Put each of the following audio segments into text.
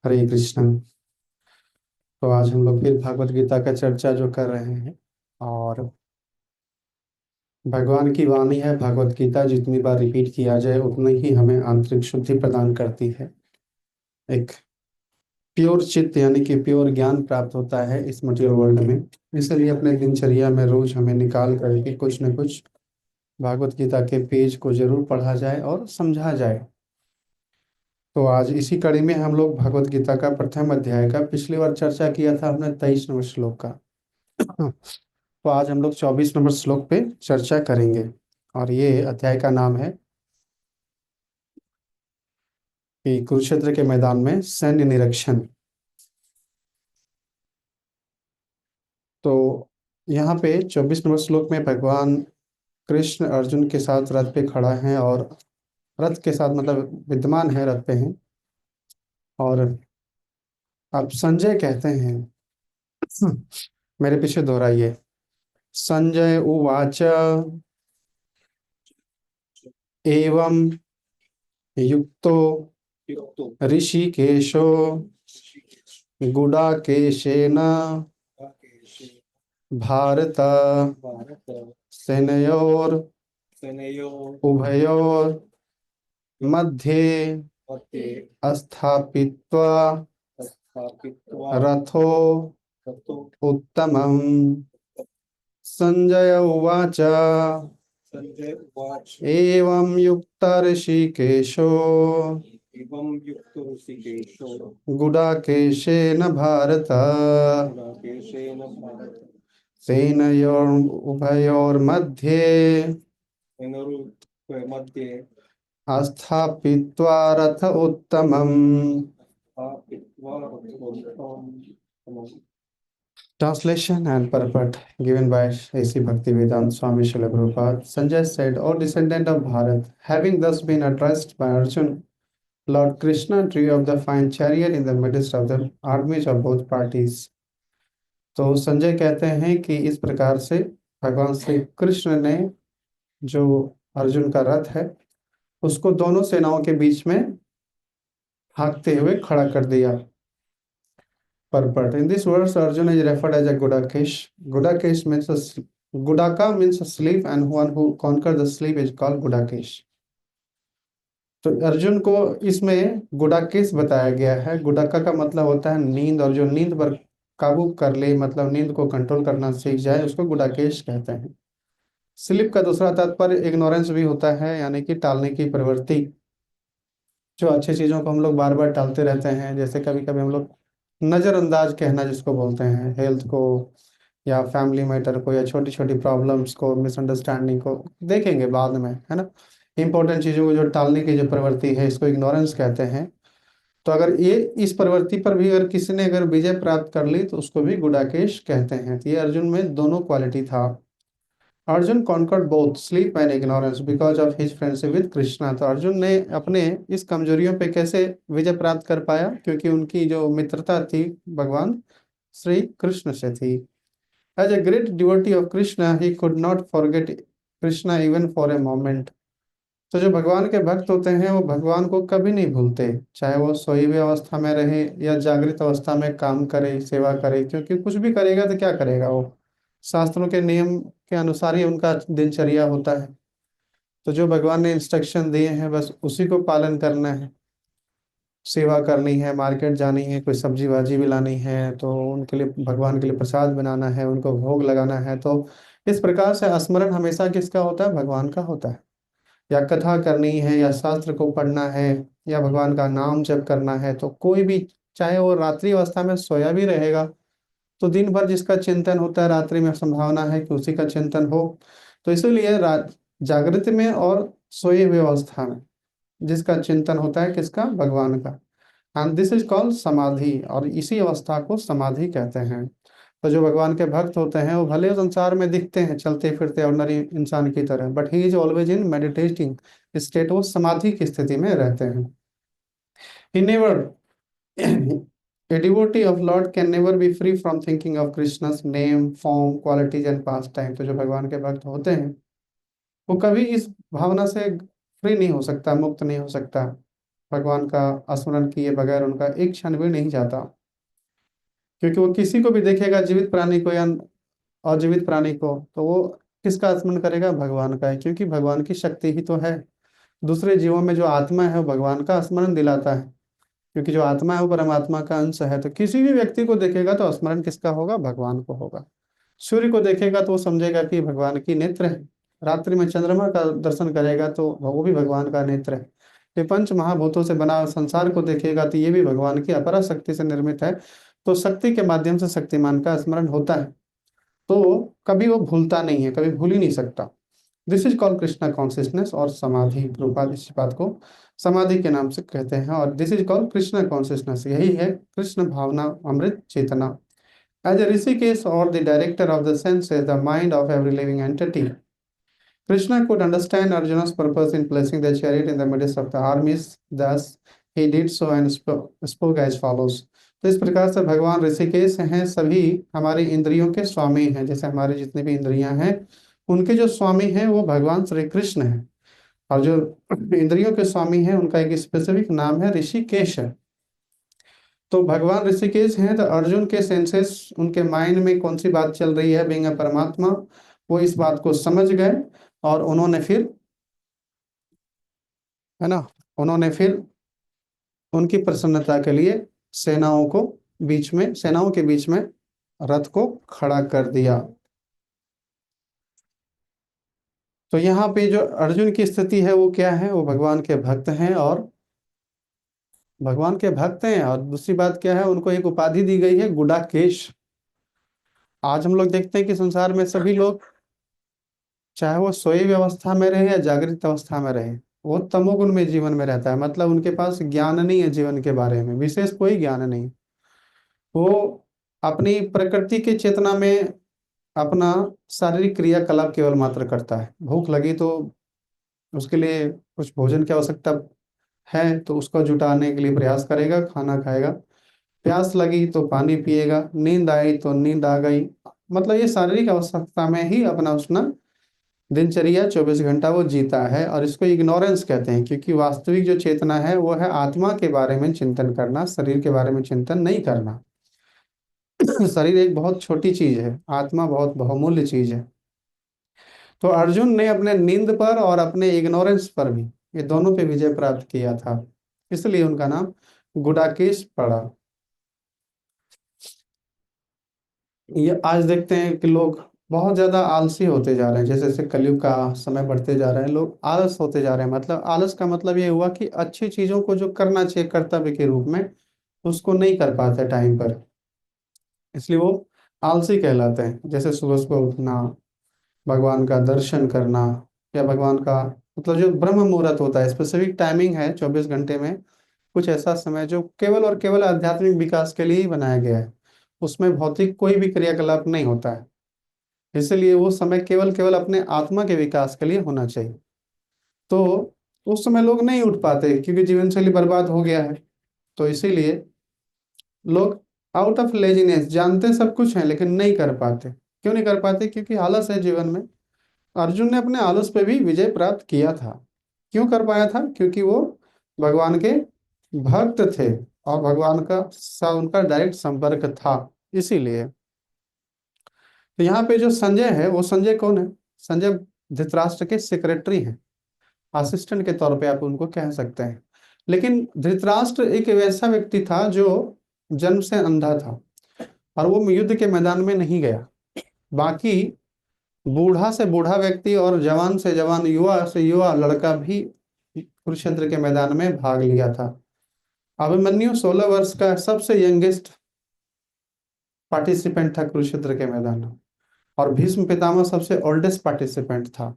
हरे कृष्ण। तो आज हम लोग फिर भगवत गीता का चर्चा जो कर रहे हैं। और भगवान की वाणी है भगवत गीता, जितनी बार रिपीट किया जाए उतनी ही हमें आंतरिक शुद्धि प्रदान करती है। एक प्योर चित्त यानी कि प्योर ज्ञान प्राप्त होता है इस मटेरियल वर्ल्ड में। इसलिए अपने दिनचर्या में रोज हमें निकाल करके कुछ न कुछ भागवत गीता के पेज को जरूर पढ़ा जाए और समझा जाए। तो आज इसी कड़ी में हम लोग भगवत गीता का प्रथम अध्याय का पिछली बार चर्चा किया था हमने 23 नंबर श्लोक का। तो आज हम लोग 24 नंबर श्लोक पे चर्चा करेंगे। और ये अध्याय का नाम है कि कुरुक्षेत्र के मैदान में सैन्य निरीक्षण। तो यहाँ पे 24 नंबर श्लोक में भगवान कृष्ण अर्जुन के साथ रथ पे खड़ा है, और रथ के साथ मतलब विद्यमान है, रथ पे हैं। और अब संजय कहते हैं, मेरे पीछे दोहराइए। संजय उवाच एवं युक्तो ऋषिकेशो गुडाकेशेन भारत सेनयोर उभयोर मध्ये स्थापित्वा रथो उत्तमम्। संजय उवाच एवं युक्त ऋषिकेशो गुडाकेशेन भारत सेनयोर उभयोर्मध्ये स्थापित्वा रथ उत्तमम्। Translation and purport given by A.C. Bhaktivedanta Swami Srila Prabhupada. Sanjay said, O descendant of Bharat, having thus been addressed by Arjuna, Lord Krishna drew up the fine chariot in the midst of the armies of both parties. तो संजय कहते हैं कि इस प्रकार से भगवान श्री कृष्ण ने जो अर्जुन का रथ है उसको दोनों सेनाओं के बीच में हाँकते हुए खड़ा कर दिया। Purport. In this verse, Arjuna is referred as a Gudakesh. Gudakesh means Gudaka means a slave, and one who conquered the slave is called Gudakesh. तो अर्जुन को इसमें गुडाकेश बताया गया है। गुडाका का मतलब होता है नींद, और जो नींद पर काबू कर ले, मतलब नींद को कंट्रोल करना सीख जाए, उसको गुडाकेश कहते हैं। स्लीप का दूसरा तात्पर्य इग्नोरेंस भी होता है, यानी कि टालने की प्रवृत्ति। जो अच्छी चीज़ों को हम लोग बार बार टालते रहते हैं, जैसे कभी कभी हम लोग नज़रअंदाज कहना जिसको बोलते हैं, हेल्थ को या फैमिली मैटर को या छोटी छोटी प्रॉब्लम्स को, मिसअंडरस्टैंडिंग को देखेंगे बाद में, है ना। इंपॉर्टेंट चीज़ों को जो टालने की जो प्रवृत्ति है, इसको इग्नोरेंस कहते हैं। तो अगर ये इस प्रवृत्ति पर भी अगर किसी ने अगर विजय प्राप्त कर ली तो उसको भी गुडाकेश कहते हैं। तो ये अर्जुन में दोनों क्वालिटी था। Arjun conquered both sleep and ignorance because of his friendship with Krishna. तो अर्जुन ने अपने इस कमजोरियों पे कैसे विजय प्राप्त कर पाया, क्योंकि उनकी जो मित्रता थी भगवान श्री कृष्ण से थी। As a great devotee of Krishna he could not forget Krishna even for a moment. तो जो भगवान के भक्त होते हैं वो भगवान को कभी नहीं भूलते, चाहे वो सोई हुई अवस्था में रहे या जागृत अवस्था में काम करे, सेवा करे। क्योंकि कुछ भी करेगा तो क्या करेगा, वो शास्त्रों के नियम के अनुसार ही उनका दिनचर्या होता है। तो जो भगवान ने इंस्ट्रक्शन दिए हैं बस उसी को पालन करना है। सेवा करनी है, मार्केट जानी है, कोई सब्जी भाजी भी लानी है, तो उनके लिए भगवान के लिए प्रसाद बनाना है, उनको भोग लगाना है। तो इस प्रकार से स्मरण हमेशा किसका होता है, भगवान का होता है। या कथा करनी है, या शास्त्र को पढ़ना है, या भगवान का नाम जप करना है, तो कोई भी चाहे वो रात्रि अवस्था में सोया भी रहेगा तो दिन भर जिसका चिंतन होता है रात्रि में संभावना है कि उसी का चिंतन हो। तो इसीलिए जागृत में और सोए हुए अवस्था में जिसका चिंतन होता है किसका, भगवान का। एंड दिस इज कॉल्ड समाधि, और इसी अवस्था को समाधि कहते हैं। तो जो भगवान के भक्त होते हैं वो भले संसार में दिखते हैं चलते फिरते ऑर्डिनरी इंसान की तरह, but he is always in meditating state, वो समाधि की स्थिति में रहते हैं। He never A devotee of Lord can never be free from thinking of Krishna's name, form, qualities and pastime। तो जो भगवान के भक्त होते हैं वो कभी इस भावना से फ्री नहीं हो सकता, मुक्त नहीं हो सकता। भगवान का स्मरण किए बगैर उनका एक क्षण भी नहीं जाता, क्योंकि वो किसी को भी देखेगा, जीवित प्राणी को या अजीवित प्राणी को, तो वो किसका स्मरण करेगा? भगवान का है, क्योंकि भगवान की शक्ति ही तो है। दूसरे जीवों में जो आत्मा है वो भगवान का स्मरण दिलाता है, क्योंकि जो आत्मा है वो परमात्मा का अंश है। तो किसी भी व्यक्ति को देखेगा तो स्मरण किसका होगा? भगवान को होगा। सूर्य को देखेगा तो वो समझेगा कि भगवान की नेत्र है। रात्रि में चंद्रमा का दर्शन करेगा तो वो भी भगवान का नेत्र है। ये पंच महाभूतों से बना संसार को देखेगा तो ये भी भगवान की अपरा शक्ति से निर्मित है। तो शक्ति के माध्यम से शक्तिमान का स्मरण होता है, तो कभी वो भूलता नहीं है, कभी भूल ही नहीं सकता। This is called Krishna consciousness और समाधि। प्रभुपाद इस बात को समाधि के नाम से कहते हैं, और this is called Krishna consciousness, यही है कृष्ण भावना, अमृत चेतना। As a Rishikesh or the director of the senses, the mind of every living entity, Krishna could understand Arjuna's purpose in placing the chariot in the midst of the armies. Thus, he did so and spoke as follows. तो इस प्रकार से भगवान ऋषिकेश हैं, सभी हमारी इंद्रियों के स्वामी हैं। जैसे हमारी जितनी भी इंद्रियां हैं, उनके जो स्वामी हैं वो भगवान श्री कृष्ण हैं। और जो इंद्रियों के स्वामी हैं उनका एक स्पेसिफिक नाम है ऋषिकेश है। तो भगवान ऋषिकेश हैं, तो अर्जुन के सेंसेस, उनके माइंड में कौन सी बात चल रही है, बीइंग अ परमात्मा, वो इस बात को समझ गए। और उन्होंने फिर, है ना, उन्होंने फिर उनकी प्रसन्नता के लिए सेनाओं के बीच में रथ को खड़ा कर दिया। तो यहाँ पे जो अर्जुन की स्थिति है वो क्या है? वो भगवान के भक्त हैं, और दूसरी बात क्या है, उनको एक उपाधि दी गई है, गुडाकेश। आज हम लोग देखते हैं कि संसार में सभी लोग, चाहे वो सोई हुई अवस्था में रहे या जागृत अवस्था में रहे, वो तमोगुण में जीवन में रहता है। मतलब उनके पास ज्ञान नहीं है, जीवन के बारे में विशेष कोई ज्ञान नहीं। वो अपनी प्रकृति के चेतना में अपना शारीरिक क्रियाकलाप केवल मात्र करता है। भूख लगी तो उसके लिए कुछ भोजन की आवश्यकता है तो उसको जुटाने के लिए प्रयास करेगा, खाना खाएगा। प्यास लगी तो पानी पिएगा, नींद आई तो नींद आ गई। मतलब ये शारीरिक आवश्यकता में ही अपना उसना दिनचर्या 24 घंटा वो जीता है, और इसको इग्नोरेंस कहते हैं, क्योंकि वास्तविक जो चेतना है वो है आत्मा के बारे में चिंतन करना, शरीर के बारे में चिंतन नहीं करना। शरीर एक बहुत छोटी चीज है, आत्मा बहुत बहुमूल्य चीज है। तो अर्जुन ने अपने नींद पर और अपने इग्नोरेंस पर भी, ये दोनों पे विजय प्राप्त किया था, इसलिए उनका नाम गुडाकेश पड़ा। ये आज देखते हैं कि लोग बहुत ज्यादा आलसी होते जा रहे हैं। जैसे जैसे कलयुग का समय बढ़ते जा रहे हैं, लोग आलस होते जा रहे हैं। मतलब आलस का मतलब ये हुआ कि अच्छी चीजों को जो करना चाहिए कर्तव्य के रूप में, उसको नहीं कर पाते टाइम पर, इसलिए वो आलसी कहलाते हैं। जैसे सुबह सुबह उठना, भगवान का दर्शन करना, या भगवान का मतलब जो ब्रह्म मुहूर्त होता है, स्पेसिफिक टाइमिंग है 24 घंटे में, कुछ ऐसा समय जो केवल और केवल आध्यात्मिक विकास के लिए ही बनाया गया है। उसमें भौतिक कोई भी क्रियाकलाप नहीं होता है, इसलिए वो समय केवल केवल अपने आत्मा के विकास के लिए होना चाहिए। तो उस समय लोग नहीं उठ पाते क्योंकि जीवन शैली बर्बाद हो गया है। तो इसीलिए लोग आउट ऑफ लेजीनेस, जानते सब कुछ है लेकिन नहीं कर पाते। क्यों नहीं कर पाते? क्योंकि आलस है जीवन में। अर्जुन ने अपने आलस पे भी विजय प्राप्त किया था। क्यों कर पाया था? क्योंकि वो भगवान के भक्त थे, और भगवान का सा उनका डायरेक्ट संपर्क था, इसीलिए। तो यहाँ पे जो संजय है, वो संजय कौन है? संजय धृतराष्ट्र के सेक्रेटरी हैं, असिस्टेंट के तौर पे आप उनको कह सकते हैं। लेकिन धृतराष्ट्र एक वैसा व्यक्ति था जो जन्म से अंधा था, और वो युद्ध के मैदान में नहीं गया। बाकी बूढ़ा से बूढ़ा व्यक्ति और जवान से जवान, युवा से युवा लड़का भी कुरुक्षेत्र के मैदान में भाग लिया था। अभिमन्यु 16 वर्ष का सबसे यंगेस्ट पार्टिसिपेंट था कुरुक्षेत्र के मैदान में, और भीष्म पितामह सबसे ओल्डेस्ट पार्टिसिपेंट था।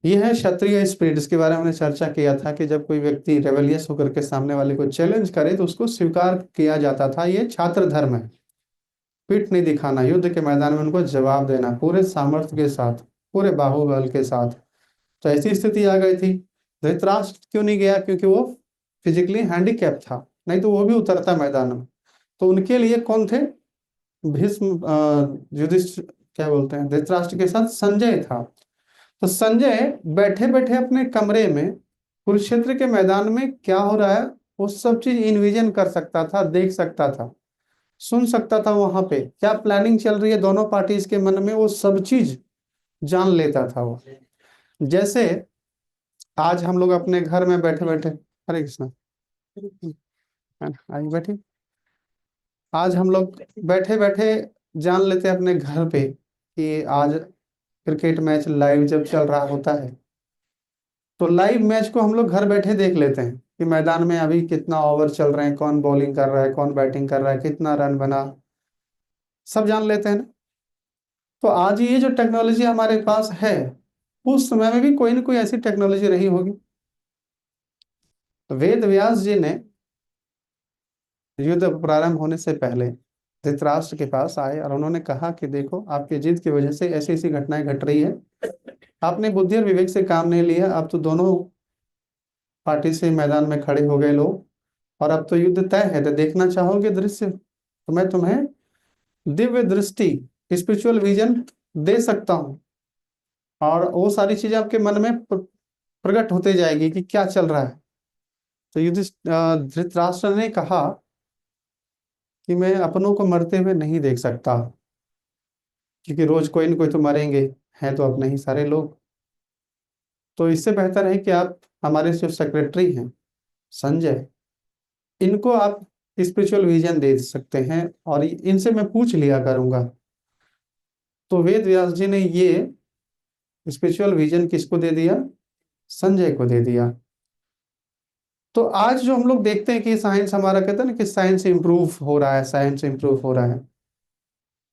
यह है क्षत्रिय स्पिरिट। इसके बारे में हमने चर्चा किया था कि जब कोई व्यक्ति रेबेलियस होकर के सामने वाले को चैलेंज करे तो उसको स्वीकार किया जाता था। ये छात्र धर्म है, पीठ नहीं दिखाना, युद्ध के मैदान में उनको जवाब देना पूरे सामर्थ्य के साथ, पूरे बाहुबल के साथ। तो ऐसी स्थिति आ गई थी। धृतराष्ट्र क्यों नहीं गया? क्योंकि वो फिजिकली हैंडीकैप था, नहीं तो वो भी उतरता मैदान में। तो उनके लिए कौन थे? भीष्म, युधिष्ठिर, क्या बोलते हैं, धृतराष्ट्र के साथ संजय था। तो संजय बैठे बैठे अपने कमरे में कुरुक्षेत्र के मैदान में क्या हो रहा है वो सब चीज इन्विजन कर सकता था, देख सकता था, सुन सकता था। वहां पे क्या प्लानिंग चल रही है दोनों पार्टीज के मन में, वो सब चीज जान लेता था वो। जैसे आज हम लोग अपने घर में बैठे बैठे, हरे कृष्णा, आई बैठी, आज हम लोग बैठे बैठे जान लेते हैं अपने घर पे कि आज क्रिकेट मैच लाइव जब चल रहा होता है तो लाइव मैच को हम लोग घर बैठे देख लेते हैं कि मैदान में अभी कितना ओवर चल रहे हैं, कौन बॉलिंग कर रहा है, कौन बैटिंग कर रहा है, कितना रन बना, सब जान लेते हैं ना। तो आज ये जो टेक्नोलॉजी हमारे पास है, उस समय में भी कोई ना कोई ऐसी टेक्नोलॉजी रही होगी। तो वेद व्यास जी ने युद्ध प्रारंभ होने से पहले धृतराष्ट्र के पास आए और उन्होंने कहा कि देखो आपकी जिद की वजह से ऐसी ऐसी घटनाएं घट रही है, आपने बुद्धि और विवेक से काम नहीं लिया, अब तो दोनों पार्टी से मैदान में खड़े हो गए लोग और अब तो युद्ध तय है, तो देखना चाहोगे दृश्य तो मैं तुम्हें दिव्य दृष्टि, स्पिरिचुअल विजन दे सकता हूँ और वो सारी चीजें आपके मन में प्रकट होते जाएगी कि क्या चल रहा है। तो धृतराष्ट्र ने कहा कि मैं अपनों को मरते हुए नहीं देख सकता, क्योंकि रोज कोई ना कोई तो मरेंगे, हैं तो अपने ही सारे लोग। तो इससे बेहतर है कि आप हमारे जो सेक्रेटरी हैं संजय, इनको आप स्पिरिचुअल विजन दे सकते हैं और इनसे मैं पूछ लिया करूंगा। तो वेद व्यास जी ने ये स्पिरिचुअल विजन किसको दे दिया? संजय को दे दिया। तो आज जो हम लोग देखते हैं कि साइंस हमारा कहते हैं ना कि साइंस इंप्रूव हो रहा है, साइंस इंप्रूव हो रहा है,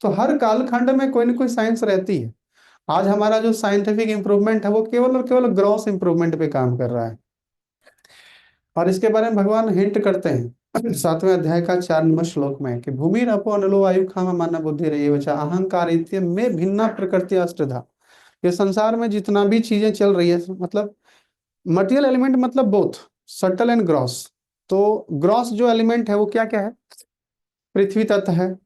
तो हर कालखंड में कोई ना कोई साइंस रहती है। आज हमारा जो साइंटिफिक इंप्रूवमेंट है वो केवल और केवल ग्रॉस इंप्रूवमेंट पे काम कर रहा है। और इसके बारे में भगवान हिंट करते हैं 7वें अध्याय का 4 नंबर श्लोक में कि भूमि रपो अनलो आयु खाम माना बुद्धि रही बचा अहंकार इत्य में भिन्ना प्रकृति अष्टधा। ये संसार में जितना भी चीजें चल रही है, मतलब मटेरियल एलिमेंट मतलब बोथ सटल एंड ग्रॉस। तो ग्रॉस जो एलिमेंट है वो क्या क्या है? पृथ्वी तत्व है,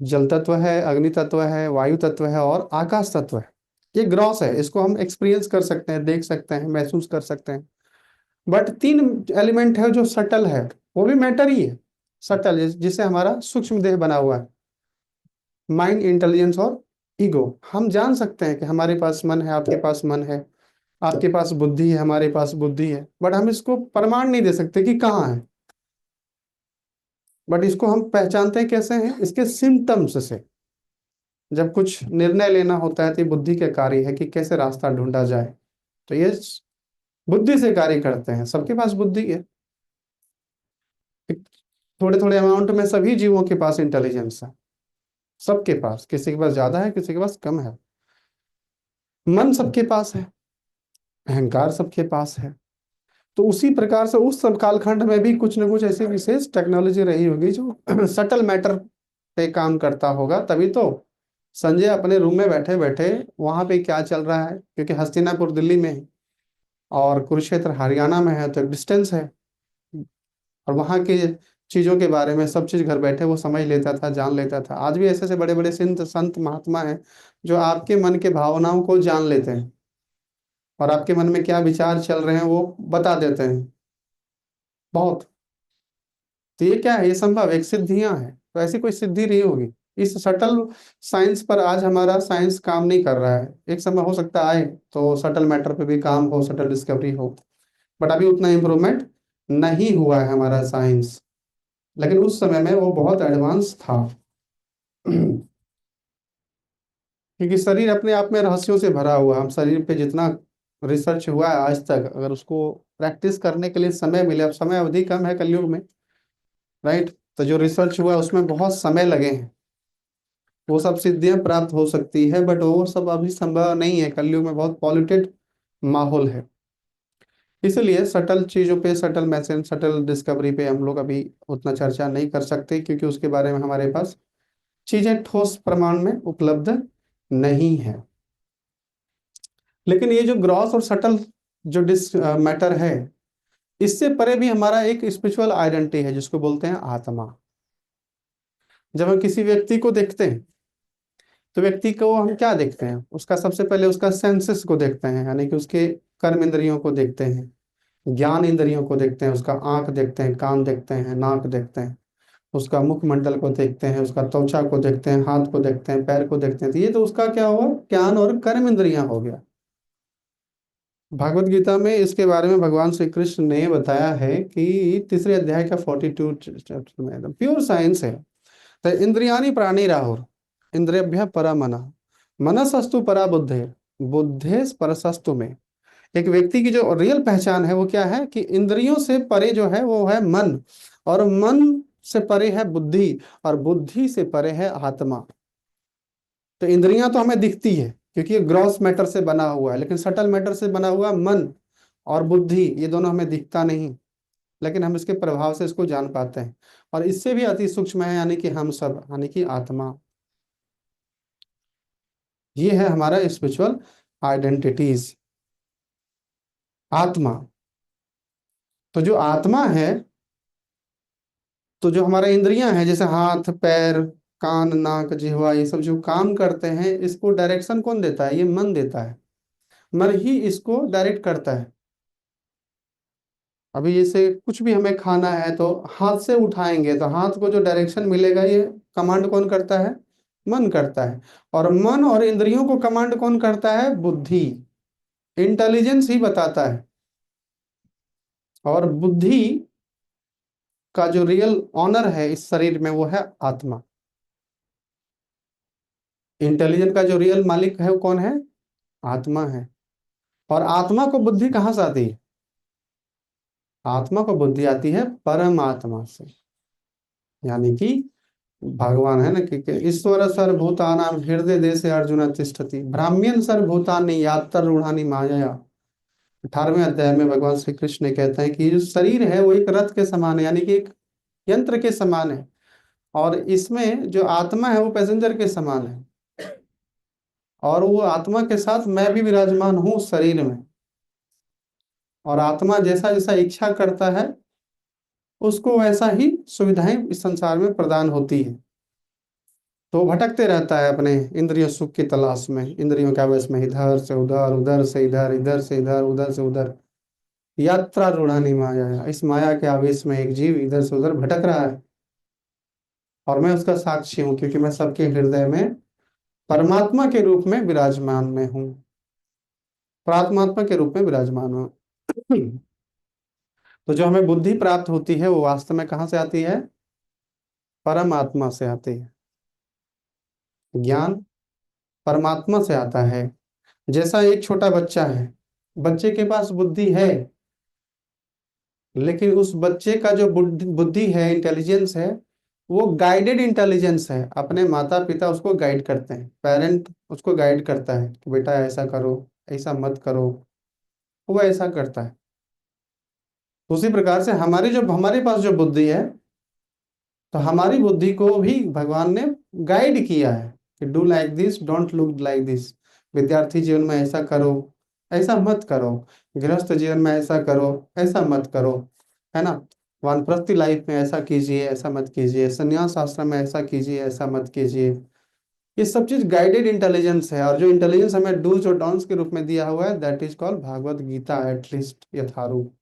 जल तत्व है, अग्नि तत्व है, वायु तत्व है और आकाश तत्व है। ये ग्रॉस है, इसको हम एक्सपीरियंस कर सकते हैं, देख सकते हैं, महसूस कर सकते हैं। बट 3 एलिमेंट है जो सटल है, वो भी मैटर ही है, सटल, जिसे हमारा सूक्ष्म देह बना हुआ है, माइंड, इंटेलिजेंस और ईगो। हम जान सकते हैं कि हमारे पास मन है, आपके पास मन है, आपके पास बुद्धि है, हमारे पास बुद्धि है, बट हम इसको प्रमाण नहीं दे सकते कि कहाँ है। बट इसको हम पहचानते हैं कैसे हैं? इसके सिम्टम्स से। जब कुछ निर्णय लेना होता है तो ये बुद्धि के कार्य है कि कैसे रास्ता ढूंढा जाए, तो ये बुद्धि से कार्य करते हैं। सबके पास बुद्धि है, थोड़े थोड़े अमाउंट में सभी जीवों के पास इंटेलिजेंस है, सबके पास, किसी के पास ज्यादा है, किसी के पास कम है। मन सबके पास है, अहंकार सबके पास है। तो उसी प्रकार से उस सब कालखंड में भी कुछ ना कुछ ऐसी विशेष टेक्नोलॉजी रही होगी जो सटल मैटर पे काम करता होगा, तभी तो संजय अपने रूम में बैठे बैठे वहां पे क्या चल रहा है, क्योंकि हस्तिनापुर दिल्ली में है और कुरुक्षेत्र हरियाणा में है, तो डिस्टेंस है, और वहां की चीजों के बारे में सब चीज घर बैठे वो समझ लेता था, जान लेता था। आज भी ऐसे ऐसे बड़े बड़े संत संत महात्मा हैं जो आपके मन के भावनाओं को जान लेते हैं और आपके मन में क्या विचार चल रहे हैं वो बता देते हैं बहुत। तो ये क्या है? ये संभव एक सिद्धियां हैं, तो ऐसी कोई सिद्धि नहीं होगी। इस सटल साइंस पर आज हमारा साइंस काम नहीं कर रहा है, एक समय हो सकता है आए तो सटल मैटर पे भी काम हो, सटल डिस्कवरी हो, बट अभी उतना इम्प्रूवमेंट नहीं हुआ है हमारा साइंस। लेकिन उस समय में वो बहुत एडवांस था क्योंकि शरीर अपने आप में रहस्यों से भरा हुआ है। हम शरीर पे जितना रिसर्च हुआ है आज तक, अगर उसको प्रैक्टिस करने के लिए समय मिले, अब समय अवधि कम है कलयुग में, राइट, तो जो रिसर्च हुआ है उसमें बहुत समय लगे हैं, वो सब सिद्धियां प्राप्त हो सकती है, बट वो सब अभी संभव नहीं है, कलयुग में बहुत पॉल्यूटेड माहौल है। इसलिए सटल चीजों पे, सटल मैसेज, सटल डिस्कवरी पे हम लोग अभी उतना चर्चा नहीं कर सकते, क्योंकि उसके बारे में हमारे पास चीजें ठोस प्रमाण में उपलब्ध नहीं है। लेकिन ये जो ग्रॉस और सटल जो मैटर है, इससे परे भी हमारा एक स्पिरिचुअल आइडेंटिटी है जिसको बोलते हैं आत्मा। जब हम किसी व्यक्ति को देखते हैं तो व्यक्ति को हम क्या देखते हैं? उसका सबसे पहले उसका सेंसेस को देखते हैं, यानी कि उसके कर्म इंद्रियों को देखते हैं। ज्ञान इंद्रियों को देखते हैं, उसका आंख देखते हैं, कान देखते हैं, नाक देखते हैं, उसका मुखमंडल को देखते हैं, उसका त्वचा को देखते हैं, हाथ को देखते हैं, पैर को देखते हैं। तो ये तो उसका क्या हुआ, ज्ञान और कर्म इंद्रियां हो गया। भागवत गीता में इसके बारे में भगवान श्री कृष्ण ने बताया है कि तीसरे अध्याय का 42 चैप्टर में एकदम प्योर साइंस है। तो इंद्रियाणि प्राणिराहुर इंद्रियभ्य परा मनः, मनसस्तु परा बुद्धे, बुद्धे परसस्तु में। एक व्यक्ति की जो रियल पहचान है वो क्या है कि इंद्रियों से परे जो है वो है मन, और मन से परे है बुद्धि, और बुद्धि से परे है आत्मा। तो इंद्रियां तो हमें दिखती है क्योंकि ये ग्रॉस मैटर से बना हुआ है, लेकिन सटल मैटर से बना हुआ मन और बुद्धि, ये दोनों हमें दिखता नहीं, लेकिन हम इसके प्रभाव से इसको जान पाते हैं। और इससे भी अति सूक्ष्म है, यानी कि हम सब, यानी कि आत्मा। ये है हमारा स्पिरिचुअल आइडेंटिटीज, आत्मा। तो जो आत्मा है, तो जो हमारा इंद्रियां हैं जैसे हाथ पैर कान नाक जिह्वा, ये सब जो काम करते हैं, इसको डायरेक्शन कौन देता है, ये मन देता है। मन ही इसको डायरेक्ट करता है। अभी जैसे कुछ भी हमें खाना है तो हाथ से उठाएंगे, तो हाथ को जो डायरेक्शन मिलेगा, ये कमांड कौन करता है, मन करता है। और मन और इंद्रियों को कमांड कौन करता है, बुद्धि, इंटेलिजेंस ही बताता है। और बुद्धि का जो रियल ऑनर है इस शरीर में वो है आत्मा। इंटेलिजेंस का जो रियल मालिक है वो कौन है, आत्मा है। और आत्मा को बुद्धि कहाँ से आती है, आत्मा को बुद्धि आती है परमात्मा से। यानी कि भगवान है ना कि ईश्वर सर्वभूतानां हृदय देशे अर्जुन तिष्ठति भ्राम्यन सर्वभूतानि यात्र रूढ़ानि मायया। 18वें अध्याय में भगवान श्री कृष्ण कहते हैं कि जो शरीर है वो एक रथ के समान है, यानी कि एक यंत्र के समान है, और इसमें जो आत्मा है वो पैसेंजर के समान है। और वो आत्मा के साथ मैं भी विराजमान हूँ उस शरीर में। और आत्मा जैसा जैसा इच्छा करता है उसको वैसा ही सुविधाएं इस संसार में प्रदान होती है। तो वो भटकते रहता है अपने इंद्रिय सुख की तलाश में, इंद्रियों के आवेश में, इधर से उधर, उधर से इधर, इधर से इधर, उधर से उधर। यात्रा रूढ़ानी माया, इस माया के आवेश में एक जीव इधर से उधर भटक रहा है, और मैं उसका साक्षी हूँ क्योंकि मैं सबके हृदय में परमात्मा के रूप में विराजमान में हूँ, प्रात्मात्मा के रूप में विराजमान हूँ। तो जो हमें बुद्धि प्राप्त होती है वो वास्तव में कहाँ से आती है, परमात्मा से आती है। ज्ञान परमात्मा से आता है। जैसा एक छोटा बच्चा है, बच्चे के पास बुद्धि है, लेकिन उस बच्चे का जो बुद्धि बुद्धि है, इंटेलिजेंस है, वो गाइडेड इंटेलिजेंस है। अपने माता पिता उसको गाइड करते हैं, पेरेंट उसको गाइड करता है कि बेटा ऐसा करो, ऐसा मत करो, वो ऐसा करता है। उसी प्रकार से हमारे पास जो बुद्धि है, तो हमारी बुद्धि को भी भगवान ने गाइड किया है कि do like this, don't look like this. विद्यार्थी जीवन में ऐसा करो, ऐसा मत करो। गृहस्थ जीवन में ऐसा करो, ऐसा मत करो, है ना। वानप्रस्थी लाइफ में ऐसा कीजिए, ऐसा मत कीजिए। संन्यास आश्रम में ऐसा कीजिए, ऐसा मत कीजिए। ये सब चीज गाइडेड इंटेलिजेंस है, और जो इंटेलिजेंस हमें डूज और डोंट्स के रूप में दिया हुआ है, that is called Bhagavad Gita, at least Yatharup.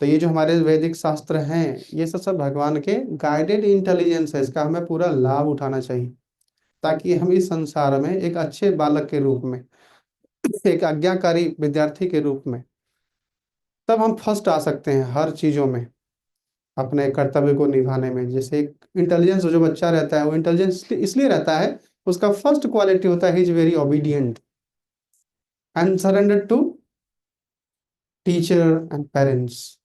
तो ये जो हमारे वैदिक शास्त्र हैं, ये सब सब भगवान के गाइडेड इंटेलिजेंस है। इसका हमें पूरा लाभ उठाना चाहिए, ताकि हम इस संसार में एक अच्छे बालक के रूप में, एक आज्ञाकारी विद्यार्थी के रूप में, तब हम फर्स्ट आ सकते हैं हर चीजों में, अपने कर्तव्य को निभाने में। जैसे एक इंटेलिजेंस जो बच्चा रहता है, वो इंटेलिजेंस इसलिए रहता है, उसका फर्स्ट क्वालिटी होता है, he is very obedient and surrender to teacher and parents.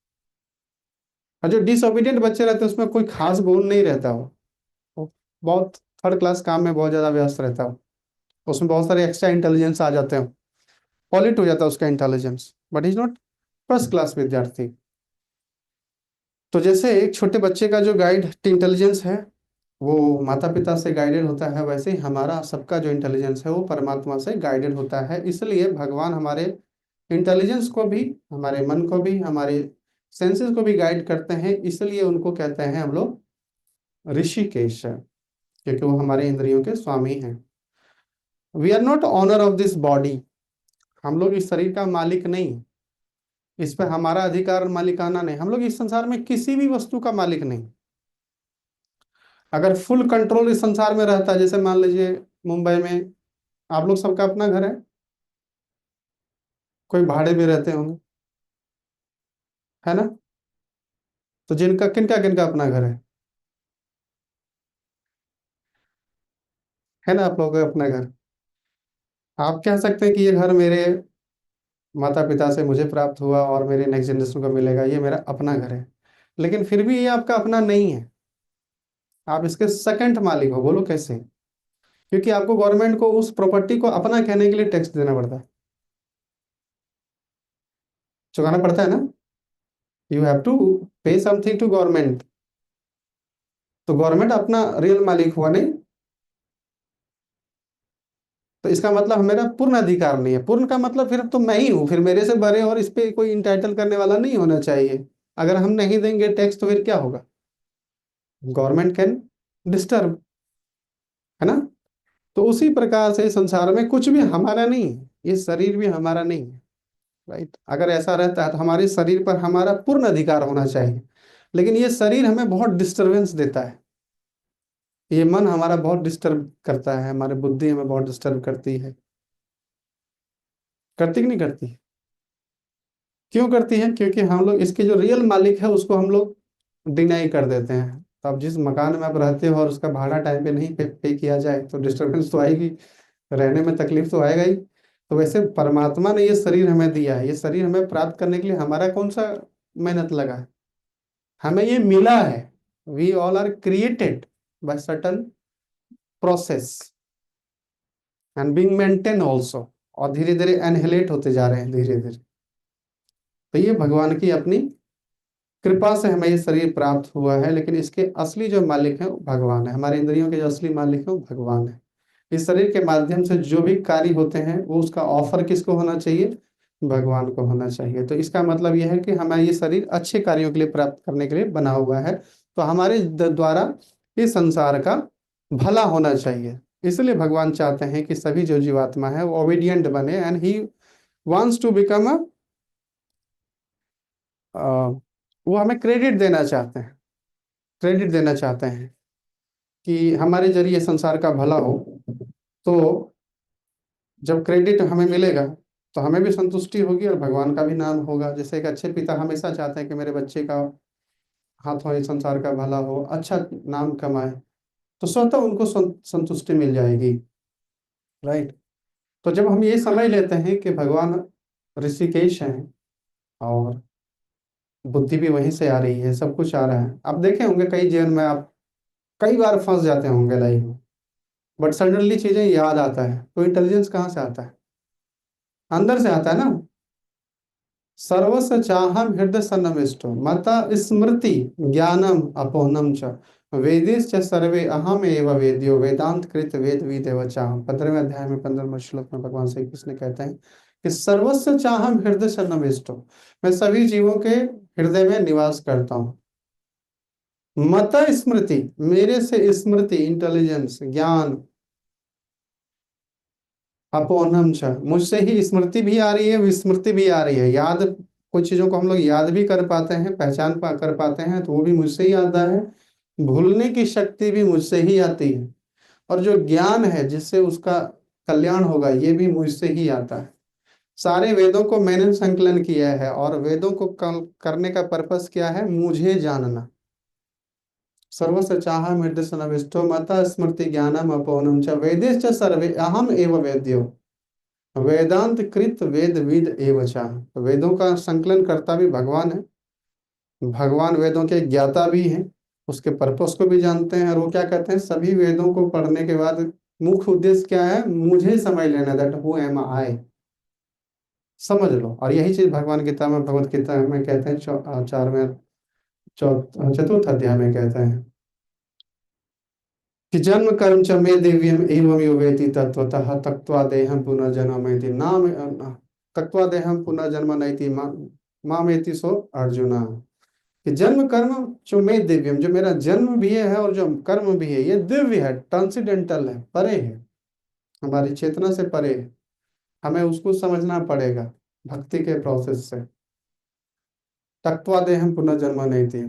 और जो डिसोबीडियंट बच्चे रहते हैं उसमें कोई खास गुण नहीं रहता। वो बहुत थर्ड क्लास काम में बहुत ज्यादा व्यस्त रहता है, उसमें बहुत सारे एक्स्ट्रा इंटेलिजेंस आ जाते हैं, पॉलिट हो जाता है उसका intelligence, but is not first class विद्यार्थी। तो जैसे एक छोटे बच्चे का जो गाइड इंटेलिजेंस है वो माता पिता से गाइडेड होता है, वैसे ही हमारा सबका जो इंटेलिजेंस है वो परमात्मा से गाइडेड होता है। इसलिए भगवान हमारे इंटेलिजेंस को भी, हमारे मन को भी, हमारे सेंसेस को भी गाइड करते हैं। इसलिए उनको कहते हैं हम लोग ऋषिकेश, क्योंकि वो हमारे इंद्रियों के स्वामी हैं। We are not owner of this body, हम लोग इस शरीर का मालिक नहीं। इस पे हमारा अधिकार मालिकाना नहीं, हम लोग इस संसार में किसी भी वस्तु का मालिक नहीं। अगर फुल कंट्रोल इस संसार में रहता, जैसे मान लीजिए मुंबई में आप लोग सबका अपना घर है, कोई भाड़े में रहते होंगे, है ना? तो जिनका किनका किनका अपना घर है ना, आप लोगों का अपना घर। आप कह सकते हैं कि ये घर मेरे माता पिता से मुझे प्राप्त हुआ और मेरे नेक्स्ट जनरेशन को मिलेगा, ये मेरा अपना घर है। लेकिन फिर भी ये आपका अपना नहीं है, आप इसके सेकंड मालिक हो। बोलो कैसे? क्योंकि आपको गवर्नमेंट को उस प्रॉपर्टी को अपना कहने के लिए टैक्स देना पड़ता है, चुकाना पड़ता है ना। यू हैव टू पे समथिंग टू गवर्नमेंट। तो गवर्नमेंट अपना रियल मालिक हुआ नहीं। तो इसका मतलब मेरा पूर्ण अधिकार नहीं है। पूर्ण का मतलब फिर तो मैं ही हूँ, फिर मेरे से बड़े और इस पे कोई इंटाइटल करने वाला नहीं होना चाहिए। अगर हम नहीं देंगे टैक्स तो फिर क्या होगा? गवर्नमेंट कैन डिस्टर्ब, है ना? तो उसी प्रकार से संसार में कुछ भी हमारा नहीं है, ये शरीर भी हमारा नहीं है। राइट? अगर ऐसा रहता है तो हमारे शरीर पर हमारा पूर्ण अधिकार होना चाहिए। लेकिन ये शरीर हमें बहुत डिस्टरबेंस देता है, ये मन हमारा बहुत डिस्टर्ब करता है, हमारी बुद्धि हमें बहुत डिस्टर्ब करती है। करती कि नहीं करती? क्यों करती है? क्योंकि हम लोग इसके जो रियल मालिक है उसको हम लोग डिनाई कर देते हैं। तो अब जिस मकान में आप रहते हो और उसका भाड़ा टाइम पे नहीं पे किया जाए तो डिस्टरबेंस तो आएगी, रहने में तकलीफ तो आएगा ही। तो वैसे परमात्मा ने ये शरीर हमें दिया है, ये शरीर हमें प्राप्त करने के लिए हमारा कौन सा मेहनत लगा है? हमें ये मिला है। We all are created by certain process and being maintain also. और धीरे धीरे एनहेलेट होते जा रहे हैं, धीरे धीरे। तो ये भगवान की अपनी कृपा से हमें ये शरीर प्राप्त हुआ है, लेकिन इसके असली जो मालिक है वो भगवान है। हमारे इंद्रियों के जो असली मालिक है वो भगवान है। इस शरीर के माध्यम से जो भी कार्य होते हैं वो उसका ऑफर किसको होना चाहिए? भगवान को होना चाहिए। तो इसका मतलब यह है कि हमें ये शरीर अच्छे कार्यों के लिए प्राप्त करने के लिए बना हुआ है। तो हमारे द्वारा इस संसार का भला होना चाहिए। इसलिए भगवान चाहते हैं कि सभी जो जीवात्मा है वो ओबीडियंट बने, and he wants to become वो हमें क्रेडिट देना चाहते हैं, क्रेडिट देना चाहते हैं कि हमारे जरिए संसार का भला हो। तो जब क्रेडिट हमें मिलेगा तो हमें भी संतुष्टि होगी और भगवान का भी नाम होगा। जैसे एक अच्छे पिता हमेशा चाहते हैं कि मेरे बच्चे का हाथों इस संसार का भला हो, अच्छा नाम कमाए, तो स्वतः उनको संतुष्टि मिल जाएगी। राइट? तो जब हम ये समझ लेते हैं कि भगवान ऋषिकेश हैं और बुद्धि भी वहीं से आ रही है, सब कुछ आ रहा है। आप देखे होंगे कई जीवन में आप कई बार फंस जाते होंगे लाइफ में, बट सडनली चीजें याद आता है। तो इंटेलिजेंस कहाँ से आता है? अंदर से आता है ना। सर्वस्य चाहम हृदय सन्निविष्टो मता स्मृति ज्ञानम अपोहनम च वेदेश च सर्वे अहम एव वेद्यो वेदांत कृत वेद विदेव चाहम। 15वें अध्याय में 15वें श्लोक में भगवान श्री कृष्ण कहते हैं कि सर्वस्य चाहम हृदय सन्निविष्टो, मैं सभी जीवों के हृदय में निवास करता हूँ। मत स्मृति, मेरे से स्मृति इंटेलिजेंस ज्ञान, अपोहनम छ, मुझसे ही स्मृति भी आ रही है, विस्मृति भी आ रही है। याद, कुछ चीजों को हम लोग याद भी कर पाते हैं, पहचान कर पाते हैं, तो वो भी मुझसे ही आता है। भूलने की शक्ति भी मुझसे ही आती है। और जो ज्ञान है जिससे उसका कल्याण होगा ये भी मुझसे ही आता है। सारे वेदों को मैंने संकलन किया है, और वेदों को करने का पर्पस क्या है? मुझे जानना। सर्वस्य चाह मृदसनविष्टो मता स्मृति ज्ञानम अपोहनम च वेदेश च सर्वे अहम एव वेद्यो वेदांत कृत वेद विद एव च। तो वेदों का संकलन करता भी भगवान है। भगवान वेदों के ज्ञाता भी हैं, उसके पर्पस को भी जानते हैं। और वो क्या कहते हैं? सभी वेदों को पढ़ने के बाद मुख्य उद्देश्य क्या है? मुझे समझ लेना, दैट हु एम आई, समझ लो। और यही चीज भगवान गीता में, भगवत गीता में कहते हैं, चारवें चतुर्थ अध्याय में कहते हैं कि जन्म कर्म च मे दिव्यम एवं यो वेति तत्वतः तक्त्वा देहम पुनर्जन्मेति नाम तक्त्वा देहम पुनर्जन्म नैति मामेति सो अर्जुना। कि जन्म कर्म जो में दिव्यम, जो मेरा जन्म भी है और जो कर्म भी है ये दिव्य है, ट्रांसीडेंटल है, परे है, हमारी चेतना से परे है। हमें उसको समझना पड़ेगा भक्ति के प्रोसेस से। त्यक्त्वा देहं पुनर्जन्म नैति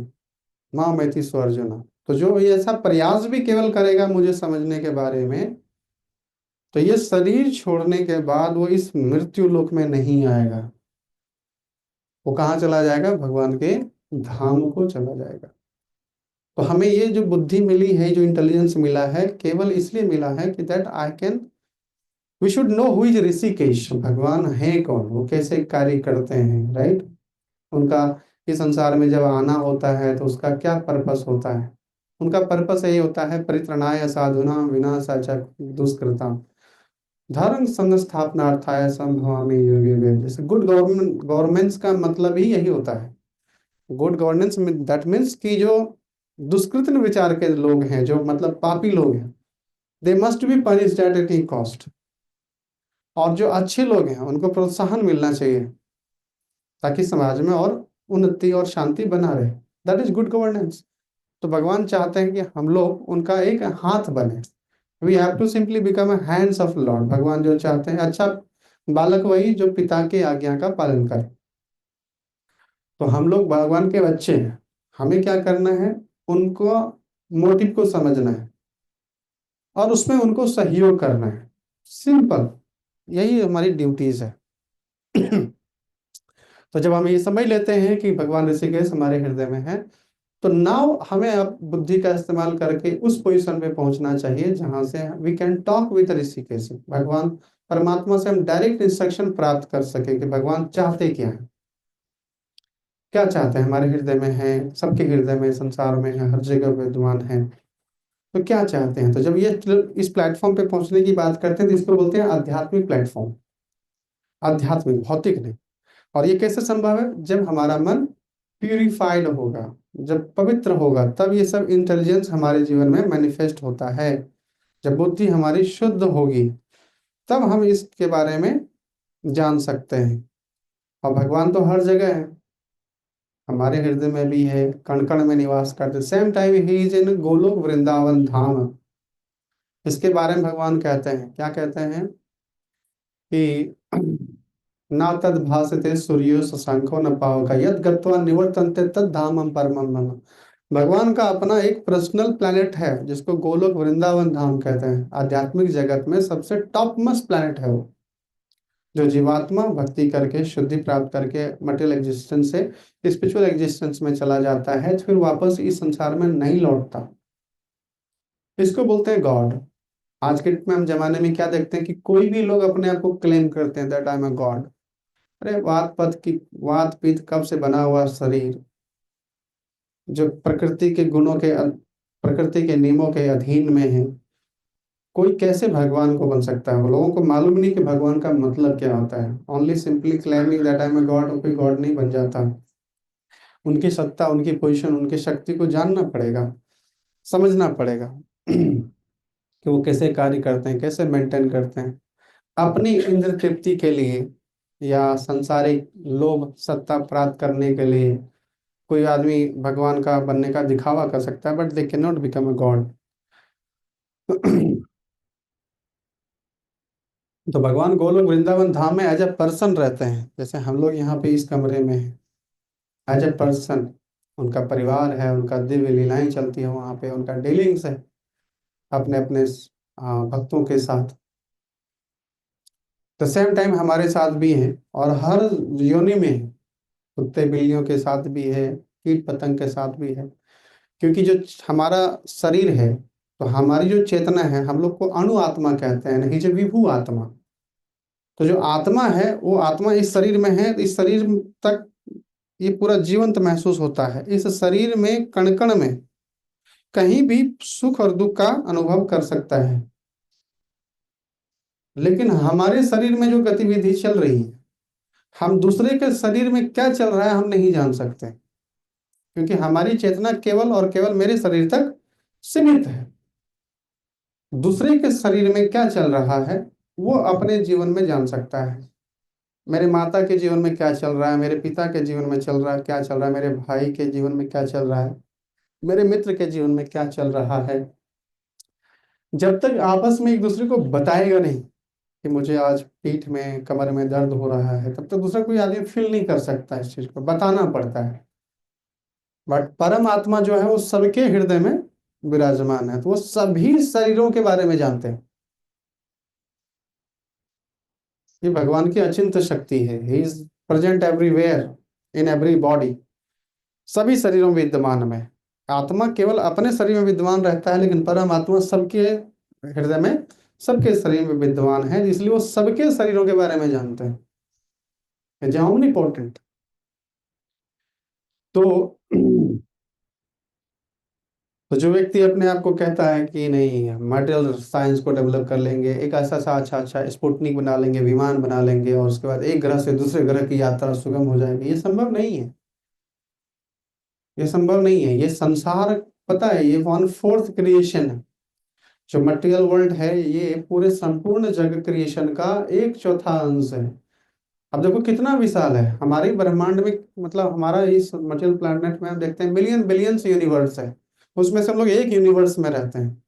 मामेति सो अर्जुन। तो जो ये ऐसा प्रयास भी केवल करेगा मुझे समझने के बारे में, तो ये शरीर छोड़ने के बाद वो इस मृत्यु लोक में नहीं आएगा, वो कहाँ चला जाएगा, भगवान के धाम को चला जाएगा। तो हमें ये जो बुद्धि मिली है, जो इंटेलिजेंस मिला है, केवल इसलिए मिला है कि that I can, we should know who is Hrishikesh, भगवान है कौन, वो कैसे कार्य करते हैं, राइट। उनका इस संसार में जब आना होता है तो उसका क्या पर्पस होता है। उनका पर्पस यही होता है, परित्रणाय साधुना विनाशाय च दुष्कृताम धर्म संस्थापनार्थाय संभवामि युगे युगे। जैसे गुड गवर्नेंस का मतलब ही यही होता है। गुड गवर्नेंस दैट मीन्स कि जो दुष्कृत विचार के लोग हैं, जो मतलब पापी लोग हैं, they must be punished at any cost. और जो अच्छे लोग हैं उनको प्रोत्साहन मिलना चाहिए ताकि समाज में और उन्नति और शांति बना रहे। That is good governance. तो भगवान चाहते हैं कि हम लोग उनका एक हाथ बने। We have to simply become a hands of lord. भगवान जो चाहते हैं, अच्छा बालक वही जो पिता के आज्ञा का पालन करे। तो हम लोग भगवान के बच्चे हैं, हमें क्या करना है, उनको मोटिव को समझना है और उसमें उनको सहयोग करना है। सिंपल, यही हमारी ड्यूटीज है। तो जब हम ये समझ लेते हैं कि भगवान ऋषिकेश हमारे हृदय में है, तो नाउ हमें अब बुद्धि का इस्तेमाल करके उस पोजीशन पे पहुंचना चाहिए जहां से we can talk with Hrishikesh. भगवान परमात्मा से हम डायरेक्ट इंस्ट्रक्शन प्राप्त कर सके कि भगवान चाहते क्या है, क्या चाहते हैं, हमारे हृदय में है, सबके हृदय में, संसार में है, हर जगह विद्यमान है। तो क्या चाहते हैं। तो जब ये इस प्लेटफॉर्म पे पहुंचने की बात करते हैं तो इसको बोलते हैं आध्यात्मिक प्लेटफॉर्म। आध्यात्मिक, भौतिक नहीं। और ये कैसे संभव है, जब हमारा मन प्यूरिफाइड होगा, जब पवित्र होगा, तब ये सब इंटेलिजेंस हमारे जीवन में मैनिफेस्ट होता है। जब बुद्धि हमारी शुद्ध होगी तब हम इसके बारे में जान सकते हैं। और भगवान तो हर जगह है, हमारे हृदय में भी है, कण कण में निवास करते। Same time he is in Golok Vrindavan Dham. इसके बारे में भगवान कहते हैं, क्या कहते हैं कि ना तद भासते सूर्यो शशांको न पावक यद गत्वा निवर्तन्ते तद धामम परमम मम। भगवान का अपना एक पर्सनल प्लेनेट है जिसको गोलोक वृंदावन धाम कहते हैं। आध्यात्मिक जगत में सबसे टॉप मोस्ट प्लेनेट है वो, जो जीवात्मा भक्ति करके शुद्धि प्राप्त करके मटेरियल एग्जिस्टेंस से स्पिरिचुअल एग्जिस्टेंस में चला जाता है, फिर वापस इस संसार में नहीं लौटता। इसको बोलते हैं गॉड। आज के में हम जमाने में क्या देखते हैं कि कोई भी लोग अपने आप को क्लेम करते हैं that I am a God. अरे वात पित्त कब से बना हुआ शरीर, जो प्रकृति के नियमों के अधीन में है, कोई कैसे भगवान को बन सकता है। वो लोगों को मालूम नहीं कि भगवान का मतलब क्या होता है। Only simply claiming that I am a God, कोई गॉड नहीं बन जाता। उनकी सत्ता, उनकी पोजीशन, उनकी शक्ति को जानना पड़ेगा, समझना पड़ेगा कि वो कैसे कार्य करते हैं, कैसे मेंटेन करते हैं। अपनी इंद्र तृप्ति के लिए या सांसारिक लोभ सत्ता प्राप्त करने के लिए कोई आदमी भगवान का बनने का दिखावा कर सकता है, but they can not become a God. तो भगवान गोलोक वृंदावन धाम में एज ए पर्सन रहते हैं, जैसे हम लोग यहाँ पे इस कमरे में हैं एज ए पर्सन। उनका परिवार है, उनका दिव्य लीलाएं चलती है वहाँ पे, उनका डीलिंग्स है अपने अपने भक्तों के साथ। द सेम टाइम हमारे साथ भी हैं और हर योनि में है। कुत्ते बिल्लियों के साथ भी है, कीट पतंग के साथ भी है। क्योंकि जो हमारा शरीर है, तो हमारी जो चेतना है, हम लोग को अणु आत्मा कहते हैं, नहीं जो विभू आत्मा। तो जो आत्मा है वो आत्मा इस शरीर में है, तो इस शरीर तक ये पूरा जीवंत महसूस होता है। इस शरीर में कण कण में कहीं भी सुख और दुख का अनुभव कर सकता है। लेकिन हमारे शरीर में जो गतिविधि चल रही है, हम दूसरे के शरीर में क्या चल रहा है हम नहीं जान सकते, क्योंकि हमारी चेतना केवल और केवल मेरे शरीर तक सीमित है। दूसरे के शरीर में क्या चल रहा है वो अपने जीवन में जान सकता है। मेरे माता के जीवन में क्या चल रहा है, मेरे पिता के जीवन में चल रहा है क्या चल रहा है, मेरे भाई के जीवन में क्या चल रहा है, मेरे मित्र के जीवन में क्या चल रहा है। जब तक आपस में एक दूसरे को बताएगा नहीं, कि मुझे आज पीठ में कमर में दर्द हो रहा है, तब तो दूसरा कोई आदमी फील नहीं कर सकता, इस चीज को बताना पड़ता है। बट परम आत्मा जो है वो सबके हृदय में विराजमान है, तो वो सभी शरीरों के बारे में जानते हैं। ये भगवान की अचिंत्य शक्ति है। He is present everywhere, in every body, सभी शरीरों में विद्यमान में। आत्मा केवल अपने शरीर में विद्यमान रहता है, लेकिन परम आत्मा सबके हृदय में, सबके शरीर में विद्यमान है, इसलिए वो सबके शरीरों के बारे में जानते हैं, ऑमनीपोटेंट। तो तो जो व्यक्ति अपने आप को कहता है कि नहीं, मटेरियल साइंस को डेवलप कर लेंगे, एक ऐसा सा अच्छा स्पुतनिक बना लेंगे, विमान बना लेंगे, और उसके बाद एक ग्रह से दूसरे ग्रह की यात्रा सुगम हो जाएगी, ये संभव नहीं है। ये संभव नहीं है। ये संसार, पता है, ये 1/4 क्रिएशन है। जो मटेरियल वर्ल्ड है ये पूरे संपूर्ण जग क्रिएशन का 1/4 अंश है। अब देखो कितना विशाल है हमारे ब्रह्मांड में, मतलब हमारा इस मटेरियल प्लैनेट में हम देखते हैं मिलियन बिलियंस यूनिवर्स है, उसमें से हम लोग एक यूनिवर्स में रहते हैं।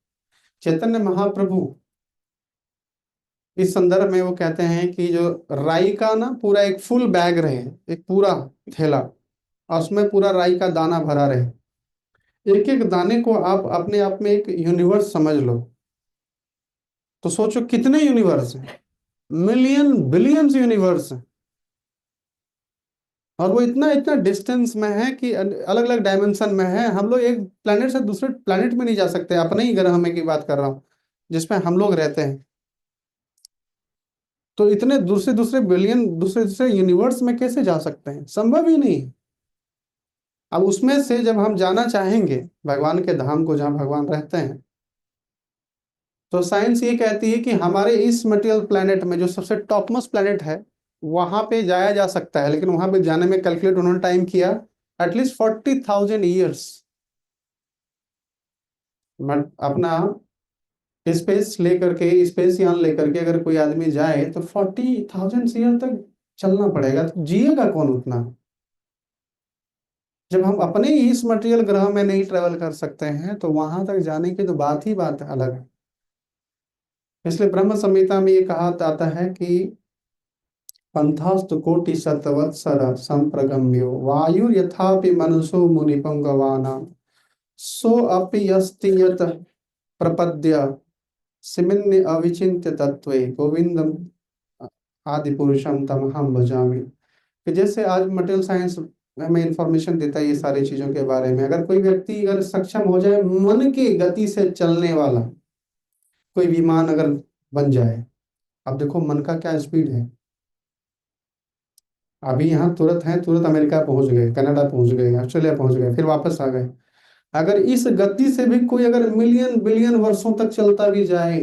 चैतन्य महाप्रभु इस संदर्भ में वो कहते हैं कि जो राई का ना पूरा एक फुल बैग रहे, एक पूरा थैला, और उसमें पूरा राई का दाना भरा रहे, एक एक दाने को आप अपने आप में एक यूनिवर्स समझ लो, तो सोचो कितने यूनिवर्स हैं, मिलियन बिलियंस यूनिवर्स हैं। और वो इतना इतना डिस्टेंस में है कि अलग अलग डायमेंशन में है। हम लोग एक प्लेनेट से दूसरे प्लेनेट में नहीं जा सकते, अपने ही ग्रह में की बात कर रहा हूँ जिसमें हम लोग रहते हैं। तो इतने दूसरे दूसरे बिलियन दूसरे दूसरे यूनिवर्स में कैसे जा सकते हैं, संभव ही नहीं। अब उसमें से जब हम जाना चाहेंगे भगवान के धाम को, जहाँ भगवान रहते हैं, तो साइंस ये कहती है कि हमारे इस मटेरियल प्लेनेट में जो सबसे टॉपमोस्ट प्लेनेट है, वहां पे जाया जा सकता है, लेकिन वहां पे जाने में कैलकुलेट उन्होंने टाइम किया एटलीस्ट 40,000 ईयर्स। अपना स्पेस लेकर के, स्पेस यान लेकर के अगर कोई आदमी जाए तो 40,000 ईयर तक चलना पड़ेगा, तो जिएगा कौन उतना। जब हम अपने ही इस मटेरियल ग्रह में नहीं ट्रेवल कर सकते हैं, तो वहां तक जाने की तो बात ही बात अलग है। इसलिए ब्रह्म संहिता में ये कहा जाता है कि पंथास्तु कोटि शतवत्सर संप्रगम्यो वायुर्यथापि मनसो मुनिपुंगवानां सो अपि यस्ति यत् प्रपद्य सिमिन्नि अविचिन्त्य तत्वे गोविंदम आदि पुरुषम तमहम भजामि। कि जैसे आज मटेरियल साइंस हमें इंफॉर्मेशन देता है ये सारी चीजों के बारे में, अगर कोई व्यक्ति अगर सक्षम हो जाए मन की गति से चलने वाला कोई विमान अगर बन जाए, अब देखो मन का क्या स्पीड है। अभी यहाँ तुरंत है, तुरंत अमेरिका पहुंच गए, कनाडा पहुंच गए, ऑस्ट्रेलिया पहुंच गए, फिर वापस आ गए। अगर इस गति से भी कोई अगर मिलियन बिलियन वर्षों तक चलता भी जाए,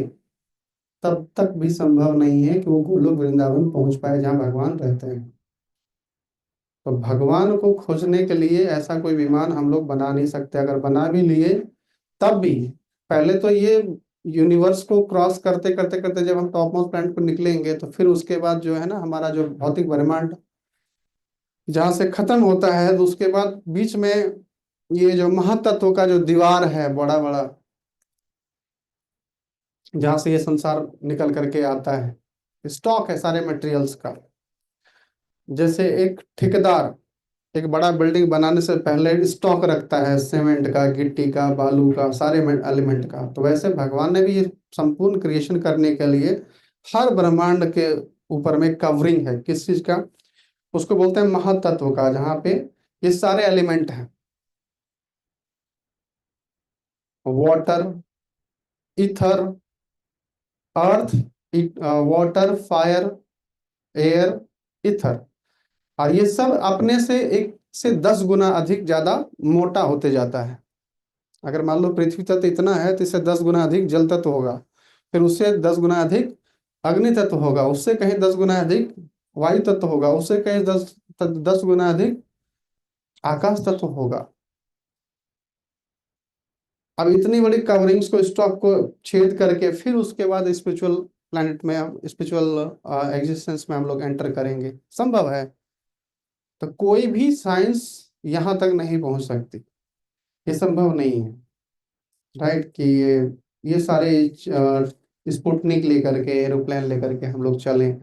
तब तक भी संभव नहीं है कि वो गोलोक वृंदावन पहुंच पाए जहाँ भगवान रहते हैं। तो भगवान को खोजने के लिए ऐसा कोई विमान हम लोग बना नहीं सकते। अगर बना भी लिए तब भी पहले तो ये यूनिवर्स को क्रॉस करते करते करते जब हम टॉप मोस्ट प्लैनेट पर निकलेंगे, तो फिर उसके बाद जो है ना हमारा जो भौतिक ब्रह्मांड जहां से खत्म होता है, तो उसके बाद बीच में ये जो महातत्व का जो दीवार है बड़ा बड़ा, जहां से ये संसार निकल करके आता है, स्टॉक है सारे मटेरियल्स का। जैसे एक ठेकेदार एक बड़ा बिल्डिंग बनाने से पहले स्टॉक रखता है सीमेंट का, गिट्टी का, बालू का, सारे एलिमेंट का, तो वैसे भगवान ने भी ये संपूर्ण क्रिएशन करने के लिए हर ब्रह्मांड के ऊपर में कवरिंग है, किस चीज का, उसको बोलते हैं महातत्व का, जहाँ पे ये सारे एलिमेंट हैं, वाटर, ईथर, अर्थ, वाटर, फायर, एयर, ईथर। और ये सब अपने से 1 से 10 गुना अधिक ज्यादा मोटा होते जाता है। अगर मान लो पृथ्वी तत्व इतना है, तो इससे 10 गुना अधिक जल तत्व होगा, फिर उससे 10 गुना अधिक अग्नि तत्व होगा, उससे कहीं 10 गुना अधिक वायु तत्व होगा, उससे कहीं 10 गुना अधिक आकाश तत्व होगा। अब इतनी बड़ी कवरिंग्स को, स्टॉक को छेद करके फिर उसके बाद स्पिरिचुअल प्लैनेट में, स्पिरिचुअल एग्जिस्टेंस में हम लोग एंटर करेंगे, संभव है। तो कोई भी साइंस यहाँ तक नहीं पहुंच सकती, ये संभव नहीं है। राइट कि ये सारे स्पुतनिक लेकर के, एरोप्लेन लेकर के हम लोग चलें,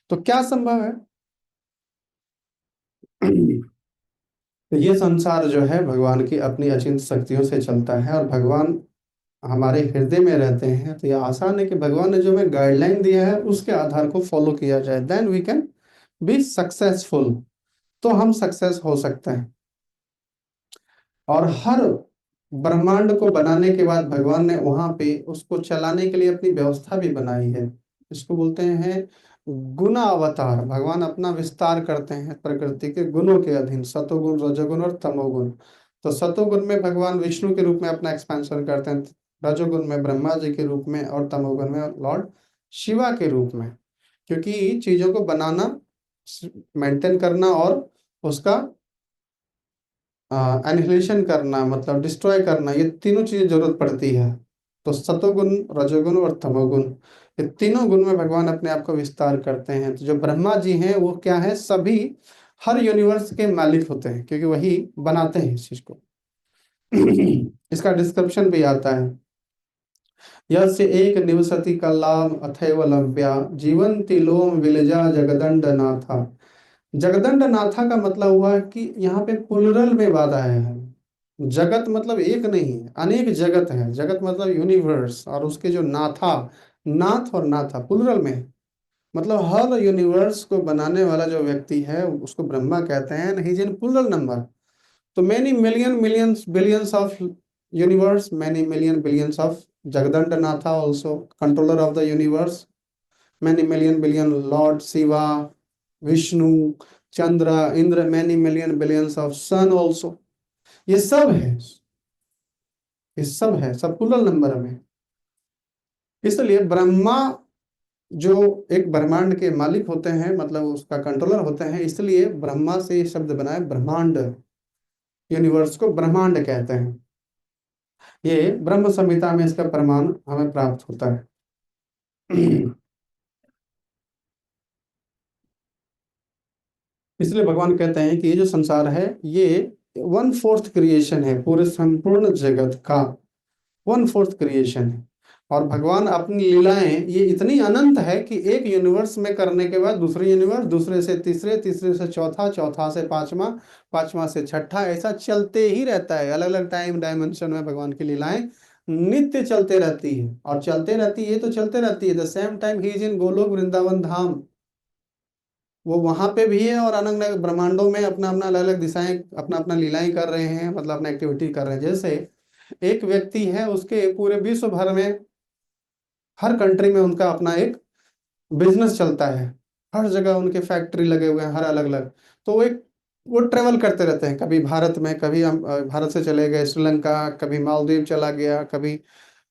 तो क्या संभव है? तो ये संसार जो है भगवान की अपनी अचिंत शक्तियों से चलता है, और भगवान हमारे हृदय में रहते हैं, तो ये आसान है कि भगवान ने जो हमें गाइडलाइन दिया है उसके आधार को फॉलो किया जाए, then we can be successful. तो हम सक्सेस हो सकते हैं। और हर ब्रह्मांड को बनाने के बाद भगवान ने वहां पे उसको चलाने के लिए अपनी व्यवस्था भी बनाई है। इसको बोलते हैं गुना अवतार। भगवान अपना विस्तार करते हैं प्रकृति के गुणों के अधीन, सतोगुण, रजोगुण और तमोगुण। तो सतोगुण में भगवान विष्णु के रूप में अपना एक्सपेंशन करते हैं, रजोगुण में ब्रह्मा जी के रूप में, और तमोगुण में लॉर्ड शिवा के रूप में। क्योंकि चीजों को बनाना, मेंटेन करना और उसका एनिहिलेशन करना, मतलब डिस्ट्रॉय करना, ये तीनों चीजें जरूरत पड़ती है। तो सतोगुण, रजोगुण और तमोगुण, ये तीनों गुण में भगवान अपने आप को विस्तार करते हैं। तो जो ब्रह्मा जी हैं वो क्या है, सभी हर यूनिवर्स के मालिक होते हैं, क्योंकि वही बनाते हैं इस चीज को। इसका डिस्क्रिप्शन भी आता है, यस्य एक निवसति कलाम अथैव लभ्या जीवंति लोम विलजा जगदंड नाथा। जगदंड नाथा का मतलब हुआ कि यहाँ पे प्लुरल में बात आया है। जगत मतलब एक नहीं है, अनेक जगत है। जगत मतलब यूनिवर्स, और उसके जो नाथा, नाथ और नाथा प्लुरल में है। मतलब हर यूनिवर्स को बनाने वाला जो व्यक्ति है उसको ब्रह्मा कहते हैं, and he is in plural number. तो many million millions billions of universe, many million billions of जगदंड नाथा also controller of the universe, many million billion lord Shiva, Vishnu, Chandra, Indra, many million billions of sun also. ये सब है, ये सब है, सब प्लुरल नंबर में। इसलिए ब्रह्मा जो एक ब्रह्मांड के मालिक होते हैं, मतलब उसका कंट्रोलर होते हैं, इसलिए ब्रह्मा से ये शब्द बना है ब्रह्मांड। यूनिवर्स को ब्रह्मांड कहते हैं। ये ब्रह्म संहिता में इसका प्रमाण हमें प्राप्त होता है। इसलिए भगवान कहते हैं कि ये जो संसार है ये 1/4 क्रिएशन है, पूरे संपूर्ण जगत का 1/4 क्रिएशन है। और भगवान अपनी लीलाएं ये इतनी अनंत है कि एक यूनिवर्स में करने के बाद दूसरे यूनिवर्स, दूसरे से तीसरे, तीसरे से चौथा, चौथा से पांचवा, पांचवा से छठा, ऐसा चलते ही रहता है। अलग अलग टाइम डायमेंशन में भगवान की लीलाएं नित्य चलते रहती है, और चलते रहती है तो चलते रहती है। The same time he is in Golok Vrindavan Dham, वो वहां पे भी है, और अलग अलग ब्रह्मांडों में अपना अपना अलग अलग दिशाएं, अपना अपना लीलाएं कर रहे हैं, मतलब अपना एक्टिविटी कर रहे हैं। जैसे एक व्यक्ति है, उसके पूरे विश्व भर में हर कंट्री में उनका अपना एक बिजनेस चलता है। हर जगह उनके फैक्ट्री लगे हुए हैं, हर अलग अलग। तो वो ट्रेवल करते रहते हैं, कभी भारत में, कभी हम भारत से चले गए श्रीलंका, कभी मालदीव चला गया, कभी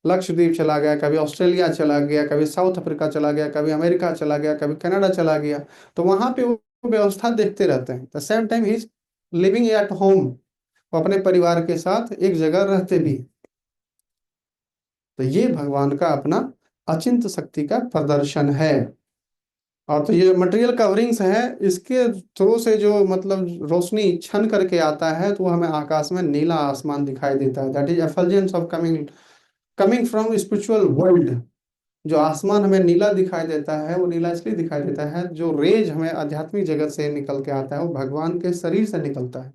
लक्षद्वीप चला गया, कभी ऑस्ट्रेलिया चला गया, कभी साउथ अफ्रीका चला गया, कभी अमेरिका चला गया, कभी कनाडा चला गया। तो वहां पे वो व्यवस्था देखते रहते हैं। The same time he is living at home, वो अपने परिवार के साथ एक जगह रहते भी। तो ये भगवान का अपना अचिंत शक्ति का प्रदर्शन है। और तो ये मटेरियल कवरिंग्स है, इसके थ्रू से जो मतलब रोशनी छन करके आता है, तो वो हमें आकाश में नीला आसमान दिखाई देता है। That is effulgence of coming coming from spiritual world. जो आसमान हमें नीला दिखाई देता है, वो नीला इसलिए दिखाई देता है, जो रेज हमें आध्यात्मिक जगत से निकल के आता है वो भगवान के शरीर से निकलता है।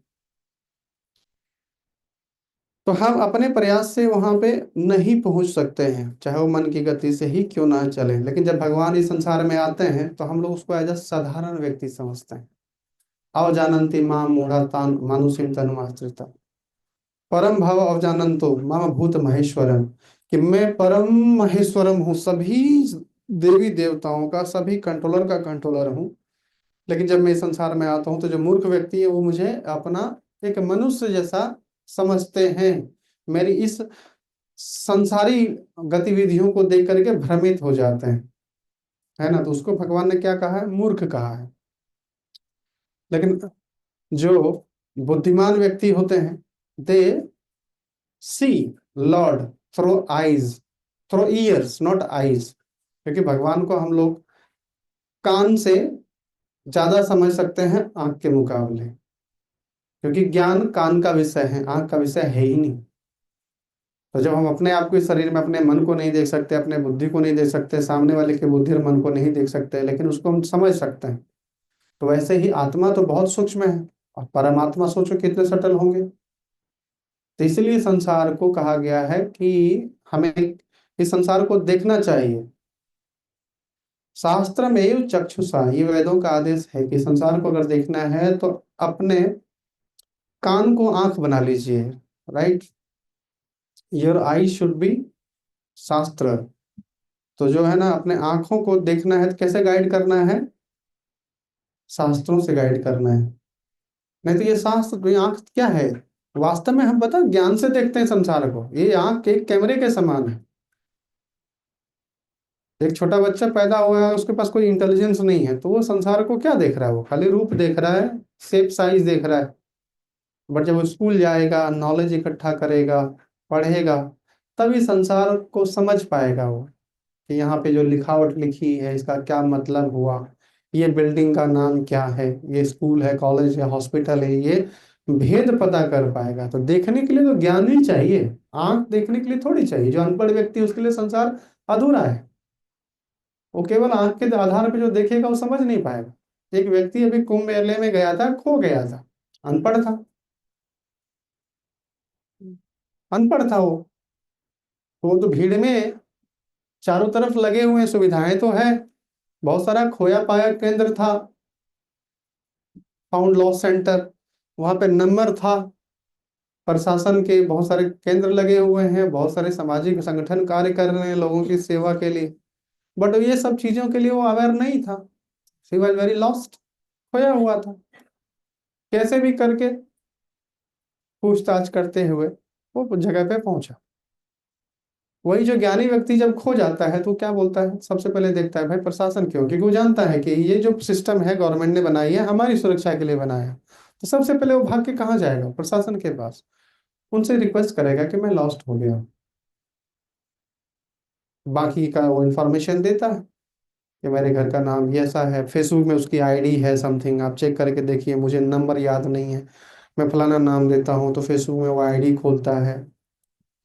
तो हम अपने प्रयास से वहां पे नहीं पहुंच सकते हैं, चाहे वो मन की गति से ही क्यों ना चले। लेकिन जब भगवान इस संसार में आते हैं तो हम लोग उसको एज अ साधारण व्यक्ति समझते हैं। अवजानन्ति माम मूढ़ा तान मानुषीम तनुमाश्रिता, परम भाव अवजानन्तो मम भूत महेश्वरम, कि मैं परम महेश्वरम हूँ, सभी देवी देवताओं का, सभी कंट्रोलर का कंट्रोलर हूँ। लेकिन जब मैं इस संसार में आता हूँ तो जो मूर्ख व्यक्ति है वो मुझे अपना एक मनुष्य जैसा समझते हैं। मेरी इस संसारी गतिविधियों को देख करके भ्रमित हो जाते हैं, है ना। तो उसको भगवान ने क्या कहा है, मूर्ख कहा है। लेकिन जो बुद्धिमान व्यक्ति होते हैं, they see Lord through eyes, through ears not eyes. क्योंकि भगवान को हम लोग कान से ज्यादा समझ सकते हैं आंख के मुकाबले, क्योंकि ज्ञान कान का विषय है, आंख का विषय है ही नहीं। तो जब हम अपने आप को इस शरीर में अपने मन को नहीं देख सकते, अपने बुद्धि को नहीं देख सकते, सामने वाले के बुद्धि और मन को नहीं देख सकते, लेकिन उसको हम समझ सकते हैं, तो वैसे ही आत्मा तो बहुत सूक्ष्म है, और परमात्मा सोचो कितने सटल होंगे। तो इसलिए संसार को कहा गया है कि हमें इस संसार को देखना चाहिए। शास्त्र में चक्षुषा, ये वेदों का आदेश है कि संसार को अगर देखना है तो अपने कान को आंख बना लीजिए। Right, your I should be शास्त्र। तो जो है ना, अपने आंखों को देखना है तो कैसे गाइड करना है? शास्त्रों से गाइड करना है। नहीं तो ये शास्त्र, ये आंख क्या है? वास्तव में हम पता ज्ञान से देखते हैं संसार को। ये आंख एक कैमरे के समान है। एक छोटा बच्चा पैदा हुआ है, उसके पास कोई इंटेलिजेंस नहीं है, तो वो संसार को क्या देख रहा है? वो खाली रूप देख रहा है, शेप साइज देख रहा है। बट जब वो स्कूल जाएगा, नॉलेज इकट्ठा करेगा, पढ़ेगा, तभी संसार को समझ पाएगा वो, कि यहाँ पे जो लिखावट लिखी है इसका क्या मतलब हुआ, ये बिल्डिंग का नाम क्या है, ये स्कूल है, कॉलेज है, हॉस्पिटल है, ये भेद पता कर पाएगा। तो देखने के लिए तो ज्ञान ही चाहिए, आंख देखने के लिए थोड़ी चाहिए। जो अनपढ़ व्यक्ति है, उसके लिए संसार अधूरा है। वो केवल आंख के आधार पर जो देखेगा वो समझ नहीं पाएगा। एक व्यक्ति अभी कुंभ मेले में गया था, खो गया था, अनपढ़ था। अनपढ़ था वो तो भीड़ में चारों तरफ लगे हुए हैं, सुविधाएं तो है, बहुत सारा खोया पाया केंद्र था, फाउंड लॉस सेंटर, वहां पे नंबर था, प्रशासन के बहुत सारे केंद्र लगे हुए हैं, बहुत सारे सामाजिक संगठन कार्य कर रहे हैं लोगों की सेवा के लिए। बट ये सब चीजों के लिए वो अवेयर नहीं था। ही वॉज वेरी लॉस्ट, खोया हुआ था। कैसे भी करके पूछताछ करते हुए वो जगह पे पहुंचा। वही जो ज्ञानी व्यक्ति जब खो जाता है तो क्या बोलता है? सबसे पहले देखता है भाई प्रशासन क्यों, क्योंकि वो जानता है कि ये जो सिस्टम है गवर्नमेंट ने बनाई है हमारी सुरक्षा के लिए बनाया है। तो सबसे पहले वो भाग के कहाँ जाएगा? प्रशासन के पास। उनसे रिक्वेस्ट करेगा कि मैं लॉस्ट हो गया। बाकी का वो इंफॉर्मेशन देता है कि मेरे घर का नाम ये ऐसा है, फेसबुक में उसकी आईडी है समथिंग, आप चेक करके देखिए, मुझे नंबर याद नहीं है, मैं फलाना नाम देता हूँ। तो फेसबुक में वो आईडी खोलता है,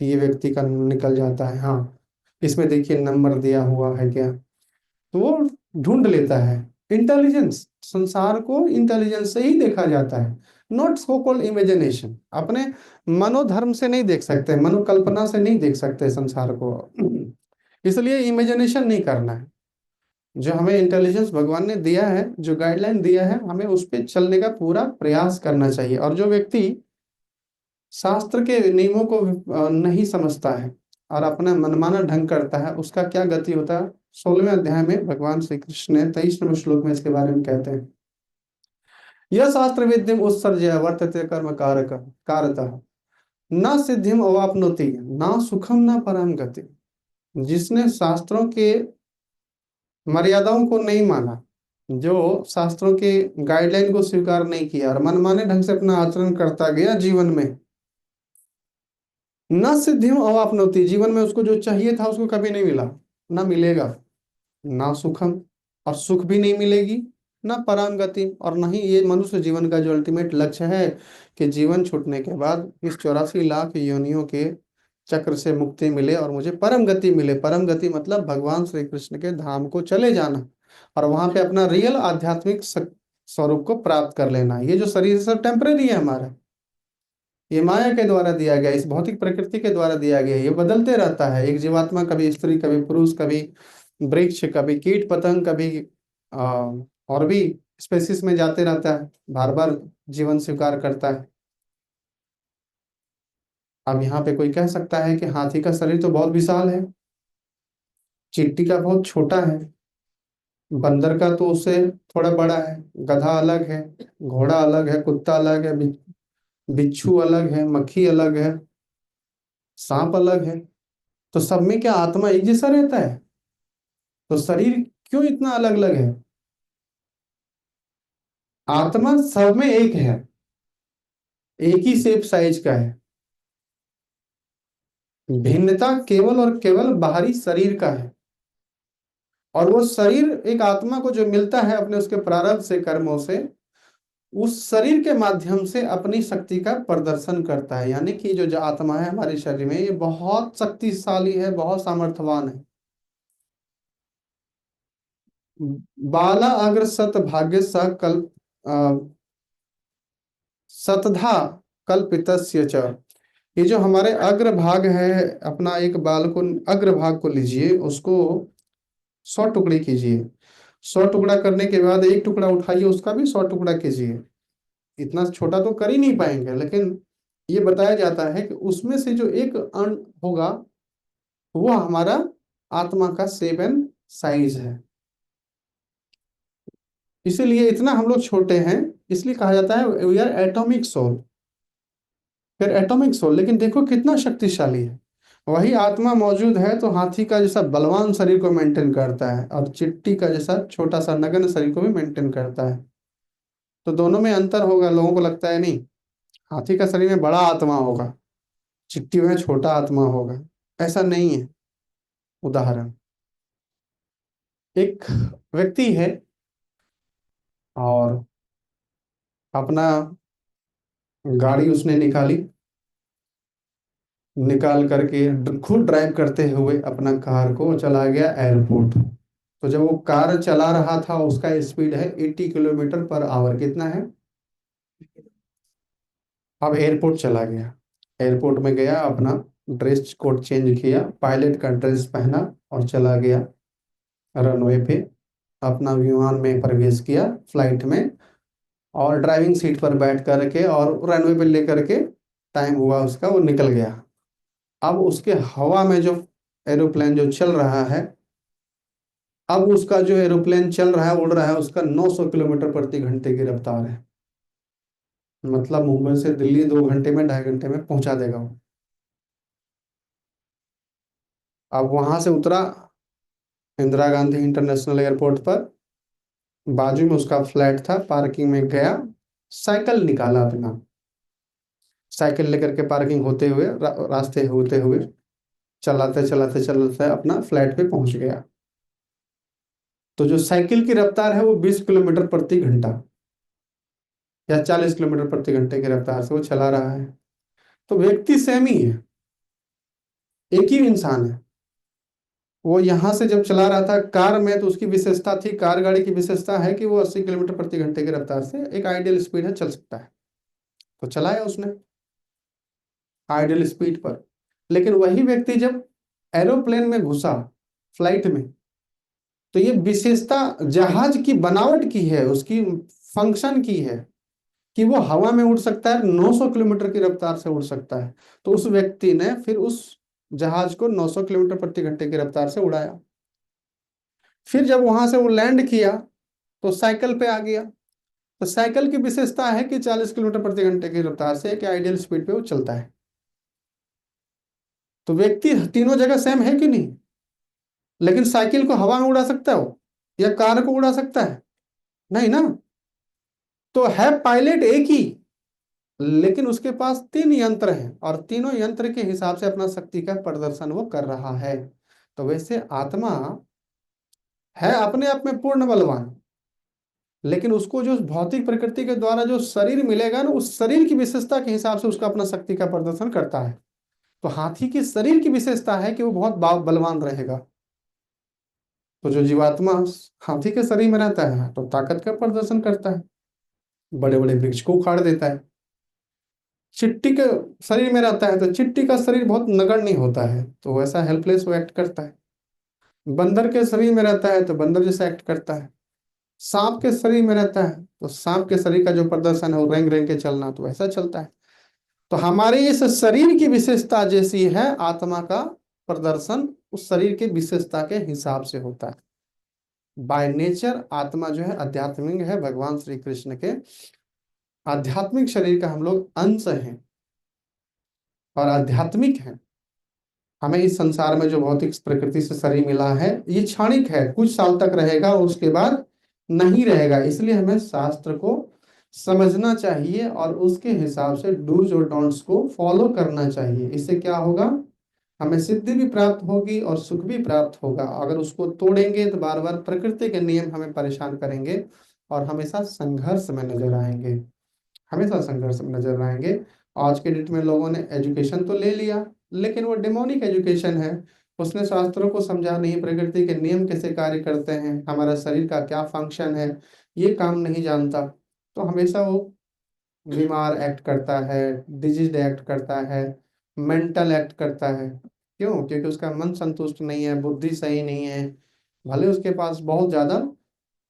ये व्यक्ति का निकल जाता है, हाँ इसमें देखिए नंबर दिया हुआ है क्या। तो वो ढूंढ लेता है। इंटेलिजेंस, संसार को इंटेलिजेंस से ही देखा जाता है, नॉट सो कॉल्ड इमेजिनेशन। अपने मनोधर्म से नहीं देख सकते, मनोकल्पना से नहीं देख सकते संसार को। इसलिए इमेजिनेशन नहीं करना है। जो हमें इंटेलिजेंस भगवान ने दिया है, जो गाइडलाइन दिया है, हमें उस पर चलने का पूरा प्रयास करना चाहिए। और जो व्यक्ति शास्त्र के नियमों को नहीं समझता है और अपना मनमाना ढंग करता है, उसका क्या गति होता है? 16वें अध्याय में भगवान श्री कृष्ण ने 23वें श्लोक में इसके बारे में कहते हैं, यह शास्त्र विद्यम उत्सर्जय वर्तते कर्म कारक कारतः न सिद्धिम अवाप्नोति न सुखम न परम गति। जिसने शास्त्रों के मर्यादाओं को नहीं माना, जो शास्त्रों के गाइडलाइन को स्वीकार नहीं किया और मनमाने ढंग से अपना आचरण करता गया जीवन में, न सिद्धिम अवाप्नोति, जीवन में उसको जो चाहिए था उसको कभी नहीं मिला, ना मिलेगा। ना सुखम, और सुख भी नहीं मिलेगी, ना परम गति, और नहीं ये मनुष्य जीवन का जो अल्टीमेट लक्ष्य है कि जीवन छूटने के बाद इस 84 लाख योनियों के चक्र से मुक्ति मिले और मुझे परम गति मिले। परम गति मतलब भगवान श्री कृष्ण के धाम को चले जाना और वहां पे अपना रियल आध्यात्मिक स्वरूप को प्राप्त कर लेना। ये जो शरीर सब टेम्परेरी है हमारा, ये माया के द्वारा दिया गया, इस भौतिक प्रकृति के द्वारा दिया गया, ये बदलते रहता है। एक जीवात्मा कभी स्त्री, कभी पुरुष, कभी वृक्ष, कभी कीट पतंग, कभी और भी स्पेसिस में जाते रहता है, बार बार जीवन स्वीकार करता है। अब यहाँ पे कोई कह सकता है कि हाथी का शरीर तो बहुत विशाल है, चींटी का बहुत छोटा है, बंदर का तो उससे थोड़ा बड़ा है, गधा अलग है, घोड़ा अलग है, कुत्ता अलग है, बिच्छू अलग है, मक्खी अलग है, सांप अलग है। तो सब में क्या आत्मा एक जैसा रहता है? तो शरीर क्यों इतना अलग अलग है? आत्मा सब में एक है, एक ही शेप साइज का है। भिन्नता केवल और केवल बाहरी शरीर का है। और वो शरीर एक आत्मा को जो मिलता है अपने उसके प्रारब्ध से, कर्मों से, उस शरीर के माध्यम से अपनी शक्ति का प्रदर्शन करता है। यानी कि जो आत्मा है हमारे शरीर में, ये बहुत शक्तिशाली है, बहुत सामर्थ्यवान है। बाला अग्र सत भाग्य स कल्प सतधा कल्पितस्य च। ये जो हमारे अग्र भाग है, अपना एक बाल को, अग्र भाग को लीजिए, उसको 100 टुकड़े कीजिए। 100 टुकड़ा करने के बाद एक टुकड़ा उठाइए, उसका भी 100 टुकड़ा कीजिए। इतना छोटा तो कर ही नहीं पाएंगे, लेकिन ये बताया जाता है कि उसमें से जो एक अण होगा वो हमारा आत्मा का शेप एंड साइज है। इसीलिए इतना हम लोग छोटे हैं, इसलिए कहा जाता है वी आर एटॉमिक सोल। फिर एटॉमिक सोल, लेकिन देखो कितना शक्तिशाली है। वही आत्मा मौजूद है तो हाथी का जैसा बलवान शरीर को मेंटेन करता है, और चिट्टी का जैसा छोटा सा नगण्य शरीर को भी मेंटेन करता है। तो दोनों में अंतर होगा। लोगों को लगता है नहीं, हाथी का शरीर में बड़ा आत्मा होगा, चिट्टी में छोटा आत्मा होगा। ऐसा नहीं है। उदाहरण, एक व्यक्ति है और अपना गाड़ी उसने निकाली, निकाल करके खुद ड्राइव करते हुए अपना कार को चला गया एयरपोर्ट। तो जब वो कार चला रहा था, उसका स्पीड है 80 किलोमीटर पर आवर। कितना है? अब एयरपोर्ट चला गया। एयरपोर्ट में गया, अपना ड्रेस कोड चेंज किया, पायलट का ड्रेस पहना और चला गया रनवे पे। अपना विमान में प्रवेश किया, फ्लाइट में, और ड्राइविंग सीट पर बैठ करके और रनवे पे लेकर के टाइम हुआ उसका, वो निकल गया। अब उसके हवा में जो एरोप्लेन जो चल रहा है, अब उसका जो एरोप्लेन चल रहा है, उड़ रहा है, उसका 900 किलोमीटर प्रति घंटे की रफ्तार है। मतलब मुंबई से दिल्ली 2 घंटे में, 2.5 घंटे में पहुंचा देगा वो। अब वहां से उतरा इंदिरा गांधी इंटरनेशनल एयरपोर्ट पर, बाजू में उसका फ्लैट था, पार्किंग में गया, साइकिल निकाला अपना, साइकिल लेकर के पार्किंग होते हुए, रास्ते होते हुए, चलाते चलाते चलाते अपना फ्लैट पे पहुंच गया। तो जो साइकिल की रफ्तार है वो 20 किलोमीटर प्रति घंटा या 40 किलोमीटर प्रति घंटे की रफ्तार से वो चला रहा है। तो व्यक्ति सेम ही है, एक ही इंसान है। वो यहाँ से जब चला रहा था कार में, तो उसकी विशेषता थी, कार गाड़ी की विशेषता है कि वो 80 किलोमीटर प्रति घंटे की रफ्तार से, एक आइडियल स्पीड है, चल सकता है। तो चलाया उसने आइडियल स्पीड पर। लेकिन वही व्यक्ति जब एरोप्लेन में घुसा, फ्लाइट में, तो ये विशेषता जहाज की बनावट की है, उसकी फंक्शन की है कि वो हवा में उड़ सकता है, 900 किलोमीटर की रफ्तार से उड़ सकता है। तो उस व्यक्ति ने फिर उस जहाज को 900 किलोमीटर प्रति घंटे की रफ्तार से उड़ाया। फिर जब वहां से वो लैंड किया तो साइकिल पे आ गया। तो साइकिल की विशेषता है कि 40 किलोमीटर प्रति घंटे की रफ्तार से एक आइडियल स्पीड पे वो चलता है। तो व्यक्ति तीनों जगह सेम है कि नहीं? लेकिन साइकिल को हवा में उड़ा सकता है वो, या कार को उड़ा सकता है? नहीं ना। तो है पायलट एक ही, लेकिन उसके पास 3 यंत्र हैं, और तीनों यंत्र के हिसाब से अपना शक्ति का प्रदर्शन वो कर रहा है। तो वैसे आत्मा है अपने आप में पूर्ण बलवान, लेकिन उसको जो भौतिक प्रकृति के द्वारा जो शरीर मिलेगा ना, उस शरीर की विशेषता के हिसाब से उसका अपना शक्ति का प्रदर्शन करता है। तो हाथी की शरीर की विशेषता है कि वो बहुत बलवान रहेगा। तो जो जीवात्मा हाथी के शरीर में रहता है तो ताकत का प्रदर्शन करता है, बड़े बड़े वृक्ष को उखाड़ देता है। चिट्टी के शरीर में रहता है तो चिट्टी का शरीर बहुत नगण्य होता है, तो वैसा हेल्पलेस वो एक्ट करता है। बंदर के शरीर में रहता है तो बंदर जैसा एक्ट करता है। सांप के शरीर में रहता है तो सांप के शरीर का जो प्रदर्शन है वो रेंग रेंग के चलना, तो वैसा चलता है। तो हमारे इस शरीर की विशेषता जैसी है, आत्मा का प्रदर्शन उस शरीर की विशेषता के हिसाब से होता है। बाय नेचर आत्मा जो है आध्यात्मिक है, भगवान श्री कृष्ण के आध्यात्मिक शरीर का हम लोग अंश हैं और आध्यात्मिक हैं। हमें इस संसार में जो भौतिक प्रकृति से शरीर मिला है ये क्षणिक है, कुछ साल तक रहेगा, उसके बाद नहीं रहेगा। इसलिए हमें शास्त्र को समझना चाहिए और उसके हिसाब से डूज और डोंट्स को फॉलो करना चाहिए। इससे क्या होगा, हमें सिद्धि भी प्राप्त होगी और सुख भी प्राप्त होगा। अगर उसको तोड़ेंगे तो बार बार प्रकृति के नियम हमें परेशान करेंगे और हमेशा संघर्ष में नजर आएंगे, हमेशा संघर्ष में नजर आएंगे। आज के डेट में लोगों ने एजुकेशन तो ले लिया, लेकिन वो डेमोनिक एजुकेशन है। उसने शास्त्रों को समझा नहीं, प्रकृति के नियम कैसे कार्य करते हैं, हमारा शरीर का क्या फंक्शन है, ये काम नहीं जानता। तो हमेशा वो बीमार एक्ट करता है, डिजीज एक्ट करता है, मेंटल एक्ट करता है। क्यों? क्योंकि उसका मन संतुष्ट नहीं है, बुद्धि सही नहीं है। भले उसके पास बहुत ज्यादा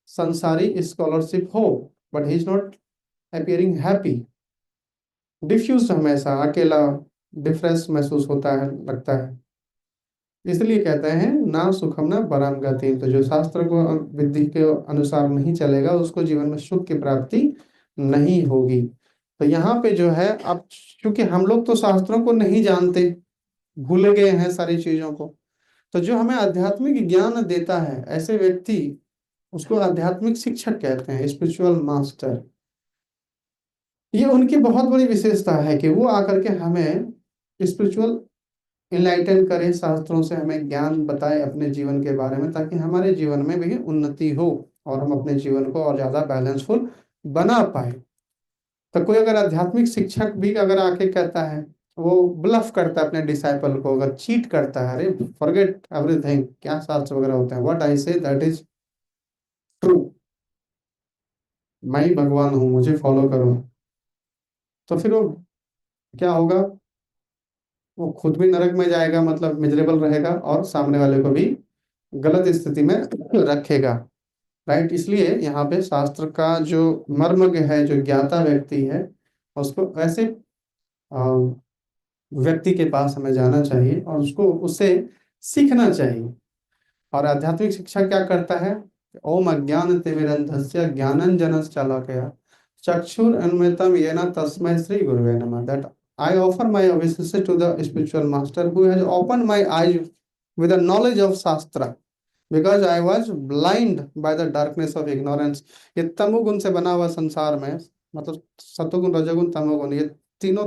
संसारी स्कॉलरशिप हो, but he is not appearing happy, diffuse, हमेशा अकेला, डिफरेंस महसूस होता है, लगता है। इसलिए कहते हैं ना सुखम ना पराम गति। तो जो शास्त्र को विधि के अनुसार नहीं चलेगा, उसको जीवन में सुख की प्राप्ति नहीं होगी। तो यहाँ पे जो है, अब क्योंकि हम लोग तो शास्त्रों को नहीं जानते, भूल गए हैं सारी चीजों को, तो जो हमें आध्यात्मिक ज्ञान देता है ऐसे व्यक्ति, उसको आध्यात्मिक शिक्षक कहते हैं, स्पिरिचुअल मास्टर। ये उनकी बहुत बड़ी विशेषता है कि वो आकर के हमें स्पिरिचुअल इनलाइटन करे, शास्त्रों से हमें ज्ञान बताए अपने जीवन के बारे में, ताकि हमारे जीवन में भी उन्नति हो और हम अपने जीवन को और ज्यादा बैलेंसफुल बना पाए। तो कोई अगर आध्यात्मिक शिक्षक भी अगर आके कहता है, वो ब्लफ करता है अपने डिसाइपल को, अगर चीट करता है, अरे फॉरगेट एवरीथिंग, क्या शास्त्र वगैरह होते हैं, what I say that is true, मैं ही भगवान हूँ, मुझे फॉलो करो, तो फिर वो क्या होगा? वो खुद भी नरक में जाएगा, मतलब मिजरेबल रहेगा, और सामने वाले को भी गलत स्थिति में रखेगा। राइट? इसलिए यहाँ पे शास्त्र का जो मर्म है, जो ज्ञाता व्यक्ति है, उसको ऐसे व्यक्ति के पास हमें जाना चाहिए और उसको उससे सीखना चाहिए। और आध्यात्मिक शिक्षा क्या करता है? ओम अज्ञान तिमिरंधस्य ज्ञानंजनश्चालकया चक्षुरुन्मिलितं येन तस्मै श्री गुरुवे नमः। That I offer my obeisances to the spiritual master who has opened my eyes with the knowledge of Shastra, because I was blind by the darkness of ignorance। ये तमोगुण से बना हुआ संसार में, मतलब सतोगुण, रजोगुण, तमोगुण, ये तीनों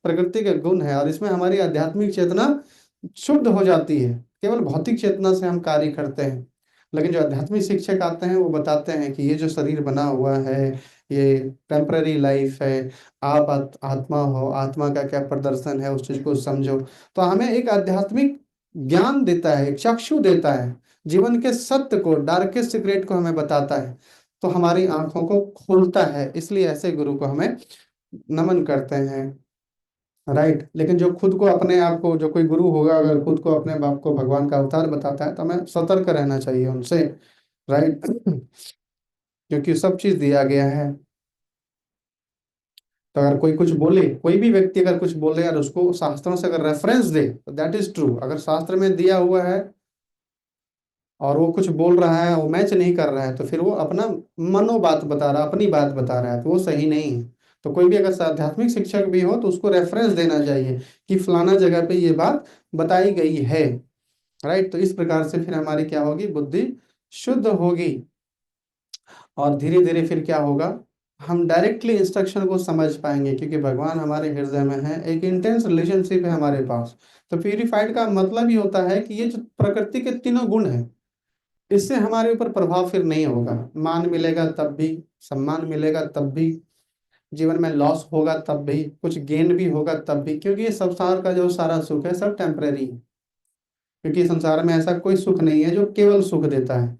प्रकृति के गुण है, और इसमें हमारी आध्यात्मिक चेतना शुद्ध हो जाती है। केवल भौतिक चेतना से हम कार्य करते हैं, लेकिन जो आध्यात्मिक शिक्षक आते हैं वो बताते हैं कि ये जो शरीर बना हुआ है, ये टेम्पररी लाइफ है, आप आत्मा हो, आत्मा का क्या प्रदर्शन है, उस चीज को समझो। तो हमें एक आध्यात्मिक ज्ञान देता है, एक चक्षु देता है, जीवन के सत्य को, डार्केस्ट सीक्रेट को हमें बताता है, तो हमारी आंखों को खोलता है। इसलिए ऐसे गुरु को हमें नमन करते हैं। राइट? लेकिन जो खुद को, अपने आप को, जो कोई गुरु होगा अगर खुद को अपने बाप को भगवान का अवतार बताता है, तो हमें सतर्क रहना चाहिए उनसे। राइट? क्योंकि सब चीज दिया गया है। तो अगर कोई कुछ बोले, कोई भी व्यक्ति अगर कुछ बोले और उसको शास्त्रों से अगर रेफरेंस दे, तो दैट इज ट्रू। अगर शास्त्र में दिया हुआ है और वो कुछ बोल रहा है, वो मैच नहीं कर रहा है, तो फिर वो अपना मनो बात बता रहा है, अपनी बात बता रहा है, तो वो सही नहीं है। तो कोई भी अगर आध्यात्मिक शिक्षक भी हो, तो उसको रेफरेंस देना चाहिए कि फलाना जगह पे ये बात बताई गई है। राइट? तो इस प्रकार से फिर हमारी क्या होगी? बुद्धि शुद्ध होगी, और धीरे धीरे फिर क्या होगा? हम डायरेक्टली इंस्ट्रक्शन को समझ पाएंगे, क्योंकि भगवान हमारे हृदय में है, एक इंटेंस रिलेशनशिप है हमारे पास। तो प्यूरिफाइड का मतलब ही होता है कि ये जो प्रकृति के तीनों गुण हैं, इससे हमारे ऊपर प्रभाव फिर नहीं होगा। मान मिलेगा तब भी, सम्मान मिलेगा तब भी, जीवन में लॉस होगा तब भी, कुछ गेन भी होगा तब भी, क्योंकि ये संसार का जो सारा सुख है सब टेम्परेरी है। क्योंकि संसार में ऐसा कोई सुख नहीं है जो केवल सुख देता है।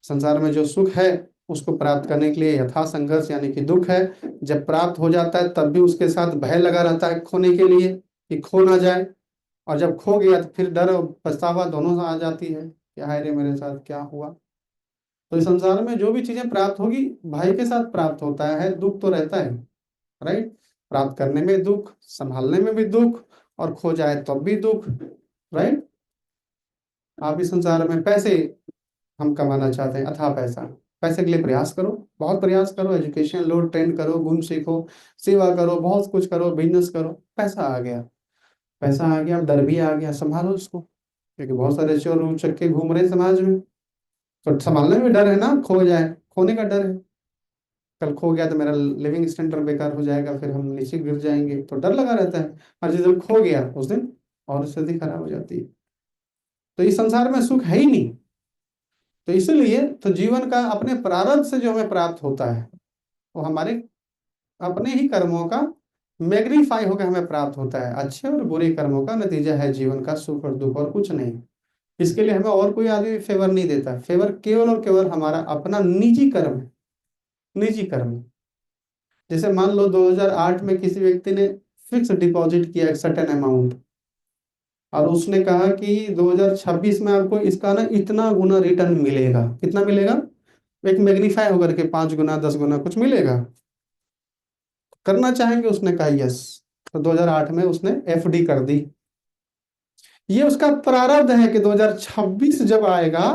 संसार में जो सुख है, उसको प्राप्त करने के लिए यथा संघर्ष यानी कि दुख है। जब प्राप्त हो जाता है तब भी उसके साथ भय लगा रहता है खोने के लिए, कि खो ना जाए। और जब खो गया तो फिर डर और पछतावा दोनों आ जाती है कि हाय रे मेरे साथ क्या हुआ। तो इस संसार में जो भी चीजें प्राप्त होगी, भाई के साथ प्राप्त होता है, दुख तो रहता है। राइट? प्राप्त करने में दुख, संभालने में भी दुख, और खो जाए तब भी दुख। राइट? आप इस संसार में पैसे हम कमाना चाहते हैं, अथाह पैसा, पैसे के लिए प्रयास करो, बहुत प्रयास करो, एजुकेशन लो, ट्रेंड करो, गुण सीखो, सेवा करो, बहुत कुछ करो, बिजनेस करो, पैसा आ गया। पैसा आ गया, अब डर भी आ गया, संभालो उसको, क्योंकि बहुत सारे चोर उचक्के घूम रहे हैं समाज में। तो संभालने में डर है ना, खो जाए, खोने का डर है। कल खो गया तो मेरा लिविंग स्टैंडर्ड बेकार हो जाएगा, फिर हम नीचे गिर जाएंगे, तो डर लगा रहता है। और जिस दिन खो गया उस दिन और स्थिति खराब हो जाती है। तो इस संसार में सुख है ही नहीं। तो इसीलिए तो जीवन का अपने प्रारब्ध से जो हमें प्राप्त होता है वो हमारे अपने ही कर्मों का मैग्नीफाई होकर हमें प्राप्त होता है। अच्छे और बुरे कर्मों का नतीजा है जीवन का सुख और दुख, और कुछ नहीं। इसके लिए हमें और कोई आदमी फेवर नहीं देता। फेवर केवल और केवल हमारा अपना निजी कर्म है, निजी कर्म। जैसे मान लो 2008 में किसी व्यक्ति ने फिक्स डिपॉजिट किया एक सर्टेन अमाउंट, और उसने कहा कि 2026 में आपको इसका ना इतना गुना रिटर्न मिलेगा। कितना मिलेगा? एक मैग्नीफाई होकर के 5 गुना 10 गुना कुछ मिलेगा। करना चाहेंगे? उसने कहा यस। तो 2008 में उसने एफडी कर दी। ये उसका प्रारब्ध है कि 2026 जब आएगा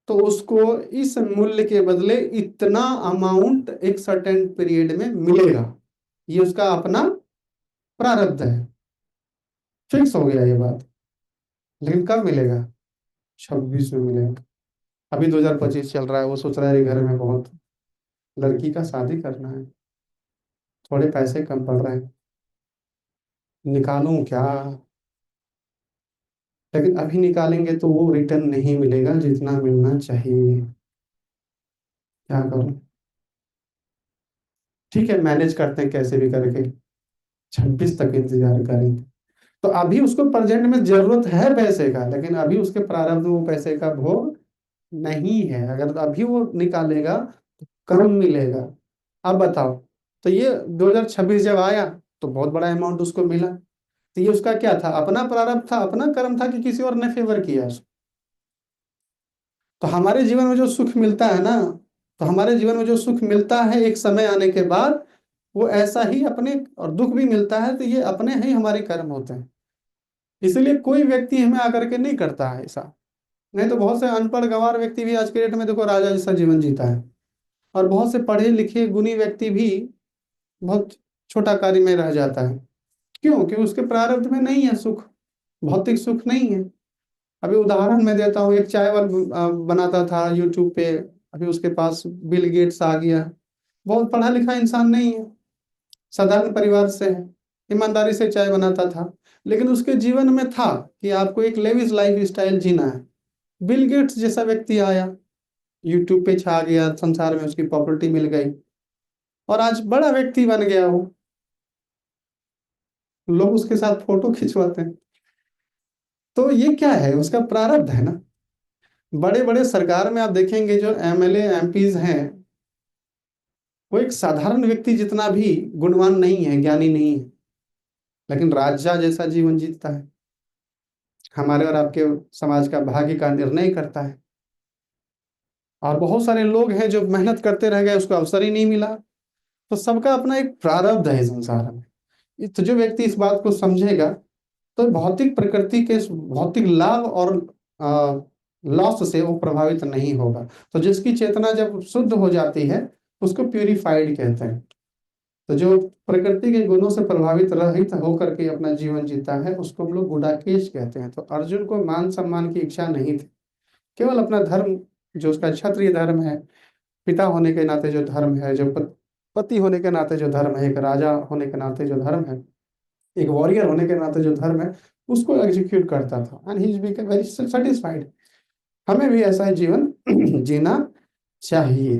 तो उसको इस मूल्य के बदले इतना अमाउंट एक सर्टेन पीरियड में मिलेगा। ये उसका अपना प्रारब्ध है, फिक्स हो गया ये बात। लेकिन कब मिलेगा? 26 में मिलेगा। अभी 2025 चल रहा है, वो सोच रहा है घर में बहुत लड़की का शादी करना है, थोड़े पैसे कम पड़ रहे हैं, निकालूं क्या? लेकिन अभी निकालेंगे तो वो रिटर्न नहीं मिलेगा जितना मिलना चाहिए। क्या करूं? ठीक है, मैनेज करते हैं कैसे भी करके, 26 तक इंतजार करेंगे। तो अभी उसको प्रेजेंट में जरूरत है पैसे का, लेकिन अभी उसके प्रारब्ध में वो पैसे का भोग नहीं है। अगर अभी वो निकालेगा तो कम मिलेगा। अब बताओ, तो ये 2026 जब आया तो बहुत बड़ा अमाउंट उसको मिला। तो ये उसका क्या था? अपना प्रारब्ध था, अपना कर्म था, कि किसी और ने फेवर किया उसको? तो हमारे जीवन में जो सुख मिलता है ना, तो हमारे जीवन में जो सुख मिलता है एक समय आने के बाद, वो ऐसा ही अपने, और दुख भी मिलता है, तो ये अपने ही हमारे कर्म होते हैं। इसलिए कोई व्यक्ति हमें आकर के नहीं करता है ऐसा। नहीं तो बहुत से अनपढ़ गंवार व्यक्ति भी आज के डेट में देखो राजा जैसा जीवन जीता है, और बहुत से पढ़े लिखे गुणी व्यक्ति भी बहुत छोटा कार्य में रह जाता है। क्यों? कि उसके प्रारब्ध में नहीं है सुख, भौतिक सुख नहीं है। अभी उदाहरण मैं देता हूँ, एक चाय वाला बनाता था यूट्यूब पे, अभी उसके पास बिल गेट्स आ गया। बहुत पढ़ा लिखा इंसान नहीं है, साधारण परिवार से है, ईमानदारी से चाय बनाता था। लेकिन उसके जीवन में था कि आपको एक लेविश लाइफ स्टाइल जीना है। बिल गेट्स जैसा व्यक्ति आया, यूट्यूब पे छा गया, संसार में उसकी प्रॉपर्टी मिल गई, और आज बड़ा व्यक्ति बन गया हो, लोग उसके साथ फोटो खिंचवाते हैं। तो ये क्या है? उसका प्रारब्ध है ना। बड़े बड़े सरकार में आप देखेंगे जो एमएलए एमपीज हैं, वो एक साधारण व्यक्ति जितना भी गुणवान नहीं है, ज्ञानी नहीं है, लेकिन राजा जैसा जीवन जीता है, हमारे और आपके समाज का भाग्य का निर्णय करता है। और बहुत सारे लोग हैं जो मेहनत करते रह गए, उसको अवसर ही नहीं मिला। तो सबका अपना एक प्रारब्ध है संसार में। तो जो व्यक्ति इस बात को समझेगा, तो भौतिक प्रकृति के भौतिक लाभ और लॉस से वो प्रभावित नहीं होगा। तो जिसकी चेतना जब शुद्ध हो जाती है उसको प्यूरिफाइड कहते हैं। तो जो प्रकृति के गुणों से प्रभावित रहित होकर के अपना जीवन जीता है उसको हम लोग गुडाकेश कहते हैं। तो अर्जुन को मान सम्मान की इच्छा नहीं थी, केवल अपना धर्म, जो उसका क्षत्रिय धर्म है, पिता होने के नाते जो धर्म है, जो पति होने के नाते जो धर्म है, एक राजा होने के नाते जो धर्म है, एक वॉरियर होने के नाते जो धर्म है, उसको एग्जीक्यूट करता था। And he is become very satisfied. हमें भी ऐसा ही जीवन जीना चाहिए।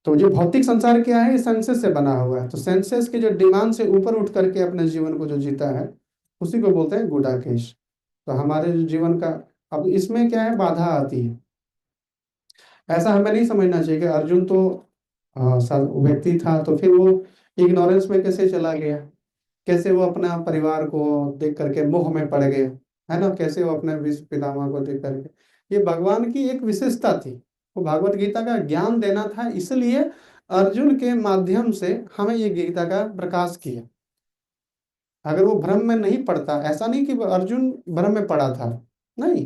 तो जो भौतिक संसार क्या है, सेंसेस से बना हुआ है। तो सेंसेस के जो डिमांड से ऊपर उठ करके अपने जीवन को जो जीता है उसी को बोलते हैं गुडाकेश। तो हमारे जो जीवन का, अब इसमें क्या है, बाधा आती है। ऐसा हमें नहीं समझना चाहिए कि अर्जुन तो व्यक्ति था तो फिर वो इग्नोरेंस में कैसे चला गया, कैसे वो अपना परिवार को देख करके मोह में पड़ गए, है ना, कैसे वो अपने विश्व पितामह को देख करके। ये भगवान की एक विशेषता थी, वो भागवत गीता का ज्ञान देना था, इसलिए अर्जुन के माध्यम से हमें ये गीता का प्रकाश किया। अगर वो भ्रम में नहीं पड़ता, ऐसा नहीं कि अर्जुन भ्रम में पड़ा था, नहीं।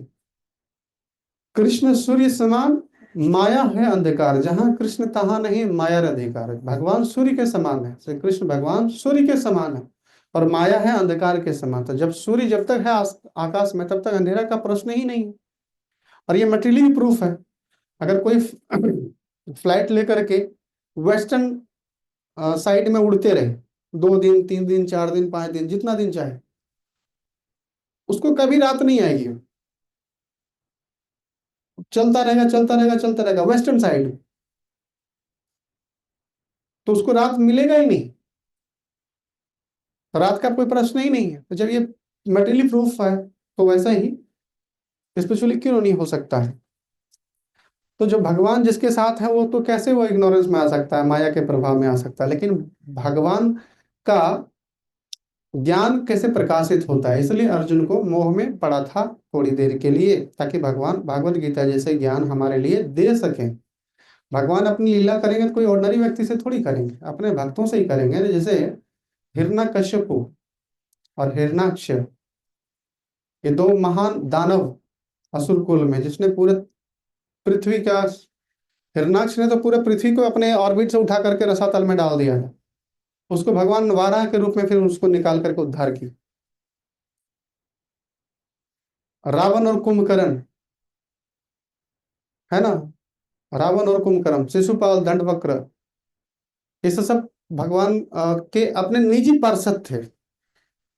कृष्ण सूर्य समान, माया है अंधकार, जहां कृष्ण तहां नहीं माया अधिकार। भगवान सूर्य के समान है, श्री कृष्ण भगवान सूर्य के समान है, और माया है अंधकार के समान। तो जब सूर्य जब तक है आकाश में तब तक अंधेरा का प्रश्न ही नहीं है। और ये मटेरियली प्रूफ है। अगर कोई फ्लाइट लेकर के वेस्टर्न साइड में उड़ते रहे 2 दिन 3 दिन 4 दिन 5 दिन जितना दिन चाहे, उसको कभी रात नहीं आएगी। चलता रहेगा चलता रहेगा चलता रहेगा वेस्टर्न साइड, तो उसको रात मिलेगा ही नहीं, रात का कोई प्रश्न ही नहीं है। तो जब ये मेटेरियली प्रूफ है, तो वैसा ही स्पिरिचुअली क्यों नहीं हो सकता है? तो जो भगवान जिसके साथ है वो तो कैसे वो इग्नोरेंस में आ सकता है, माया के प्रभाव में आ सकता है, लेकिन भगवान का ज्ञान कैसे प्रकाशित होता है? इसलिए अर्जुन को मोह में पड़ा था थोड़ी देर के लिए, ताकि भगवान भागवत गीता जैसे ज्ञान हमारे लिए दे सकें। भगवान अपनी लीला करेंगे तो कोई ऑर्डिनरी व्यक्ति से थोड़ी करेंगे, अपने भक्तों से ही करेंगे। जैसे हिरण्यकश्यपु और हिरण्याक्ष, ये दो महान दानव असुर कुल में, जिसने पूरे पृथ्वी का, हिरण्याक्ष ने तो पूरे पृथ्वी को अपने ऑर्बिट से उठा करके रसातल में डाल दिया है। उसको भगवान वाराह के रूप में फिर उसको निकाल करके उद्धार की। रावण और कुंभकर्ण, है ना, रावण और कुंभकर्ण, शिशुपाल, दंडवक्र, ये सब भगवान के अपने निजी पार्षद थे।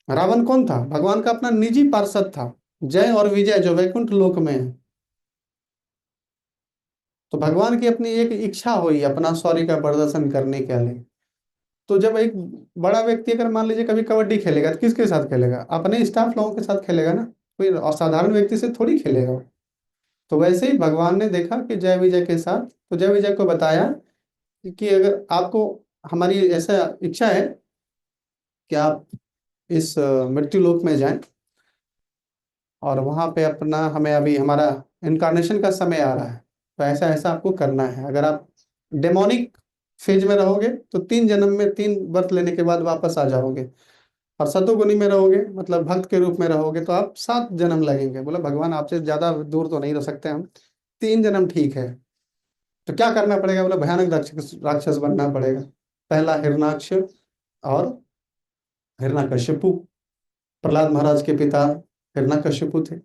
रावण कौन था? भगवान का अपना निजी पार्षद था। जय और विजय जो वैकुंठ लोक में है, तो भगवान की अपनी एक इच्छा हुई अपना शौर्य का प्रदर्शन करने के लिए। तो जब एक बड़ा व्यक्ति अगर मान लीजिए कभी कबड्डी खेलेगा, तो किसके साथ खेलेगा? अपने स्टाफ लोगों के साथ खेलेगा ना, कोई असाधारण व्यक्ति से थोड़ी खेलेगा। तो वैसे ही भगवान ने देखा कि जय विजय के साथ, तो जय विजय को बताया कि अगर आपको, हमारी ऐसा इच्छा है कि आप इस मृत्यु लोक में जाएं, और वहां पे अपना, हमें अभी हमारा इनकारनेशन का समय आ रहा है, तो ऐसा ऐसा आपको करना है। अगर आप डेमोनिक फेज में रहोगे तो 3 जन्म में, 3 बर्थ लेने के बाद वापस आ जाओगे, और सतोगुनी में रहोगे, मतलब भक्त के रूप में रहोगे, तो आप 7 जन्म लगेंगे। बोला भगवान आपसे ज्यादा दूर तो नहीं रह सकते हम, 3 जन्म ठीक है। तो क्या करना पड़ेगा? बोला भयानक राक्षस राक्षस बनना पड़ेगा। पहला हिरणाक्ष और हिरण्यकश्यपु, प्रहलाद महाराज के पिता हिरण्यकश्यपु थे,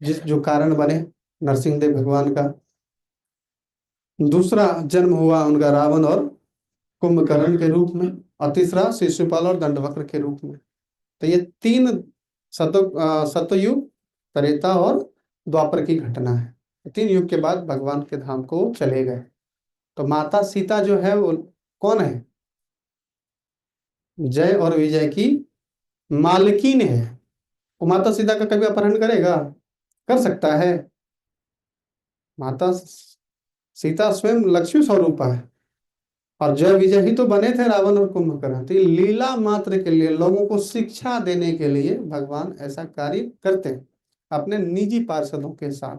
जिस जो कारण बने नरसिंह देव भगवान का। दूसरा जन्म हुआ उनका रावण और कुंभकर्ण के रूप में, और तीसरा शिशुपाल और दंडवक्र के रूप में। तो ये 3 सतयुग, त्रेता और द्वापर की घटना है। 3 युग के बाद भगवान के धाम को चले गए। तो माता सीता जो है वो कौन है? जय और विजय की मालकिन है। वो माता सीता का कभी अपहरण करेगा? कर सकता है? माता सीता स्वयं लक्ष्मी स्वरूप है, और जय विजय ही तो बने थे रावण और कुंभकर्ण। तो ये लीला मात्र के लिए, लोगों को शिक्षा देने के लिए भगवान ऐसा कार्य करते हैं अपने निजी पार्षदों के साथ।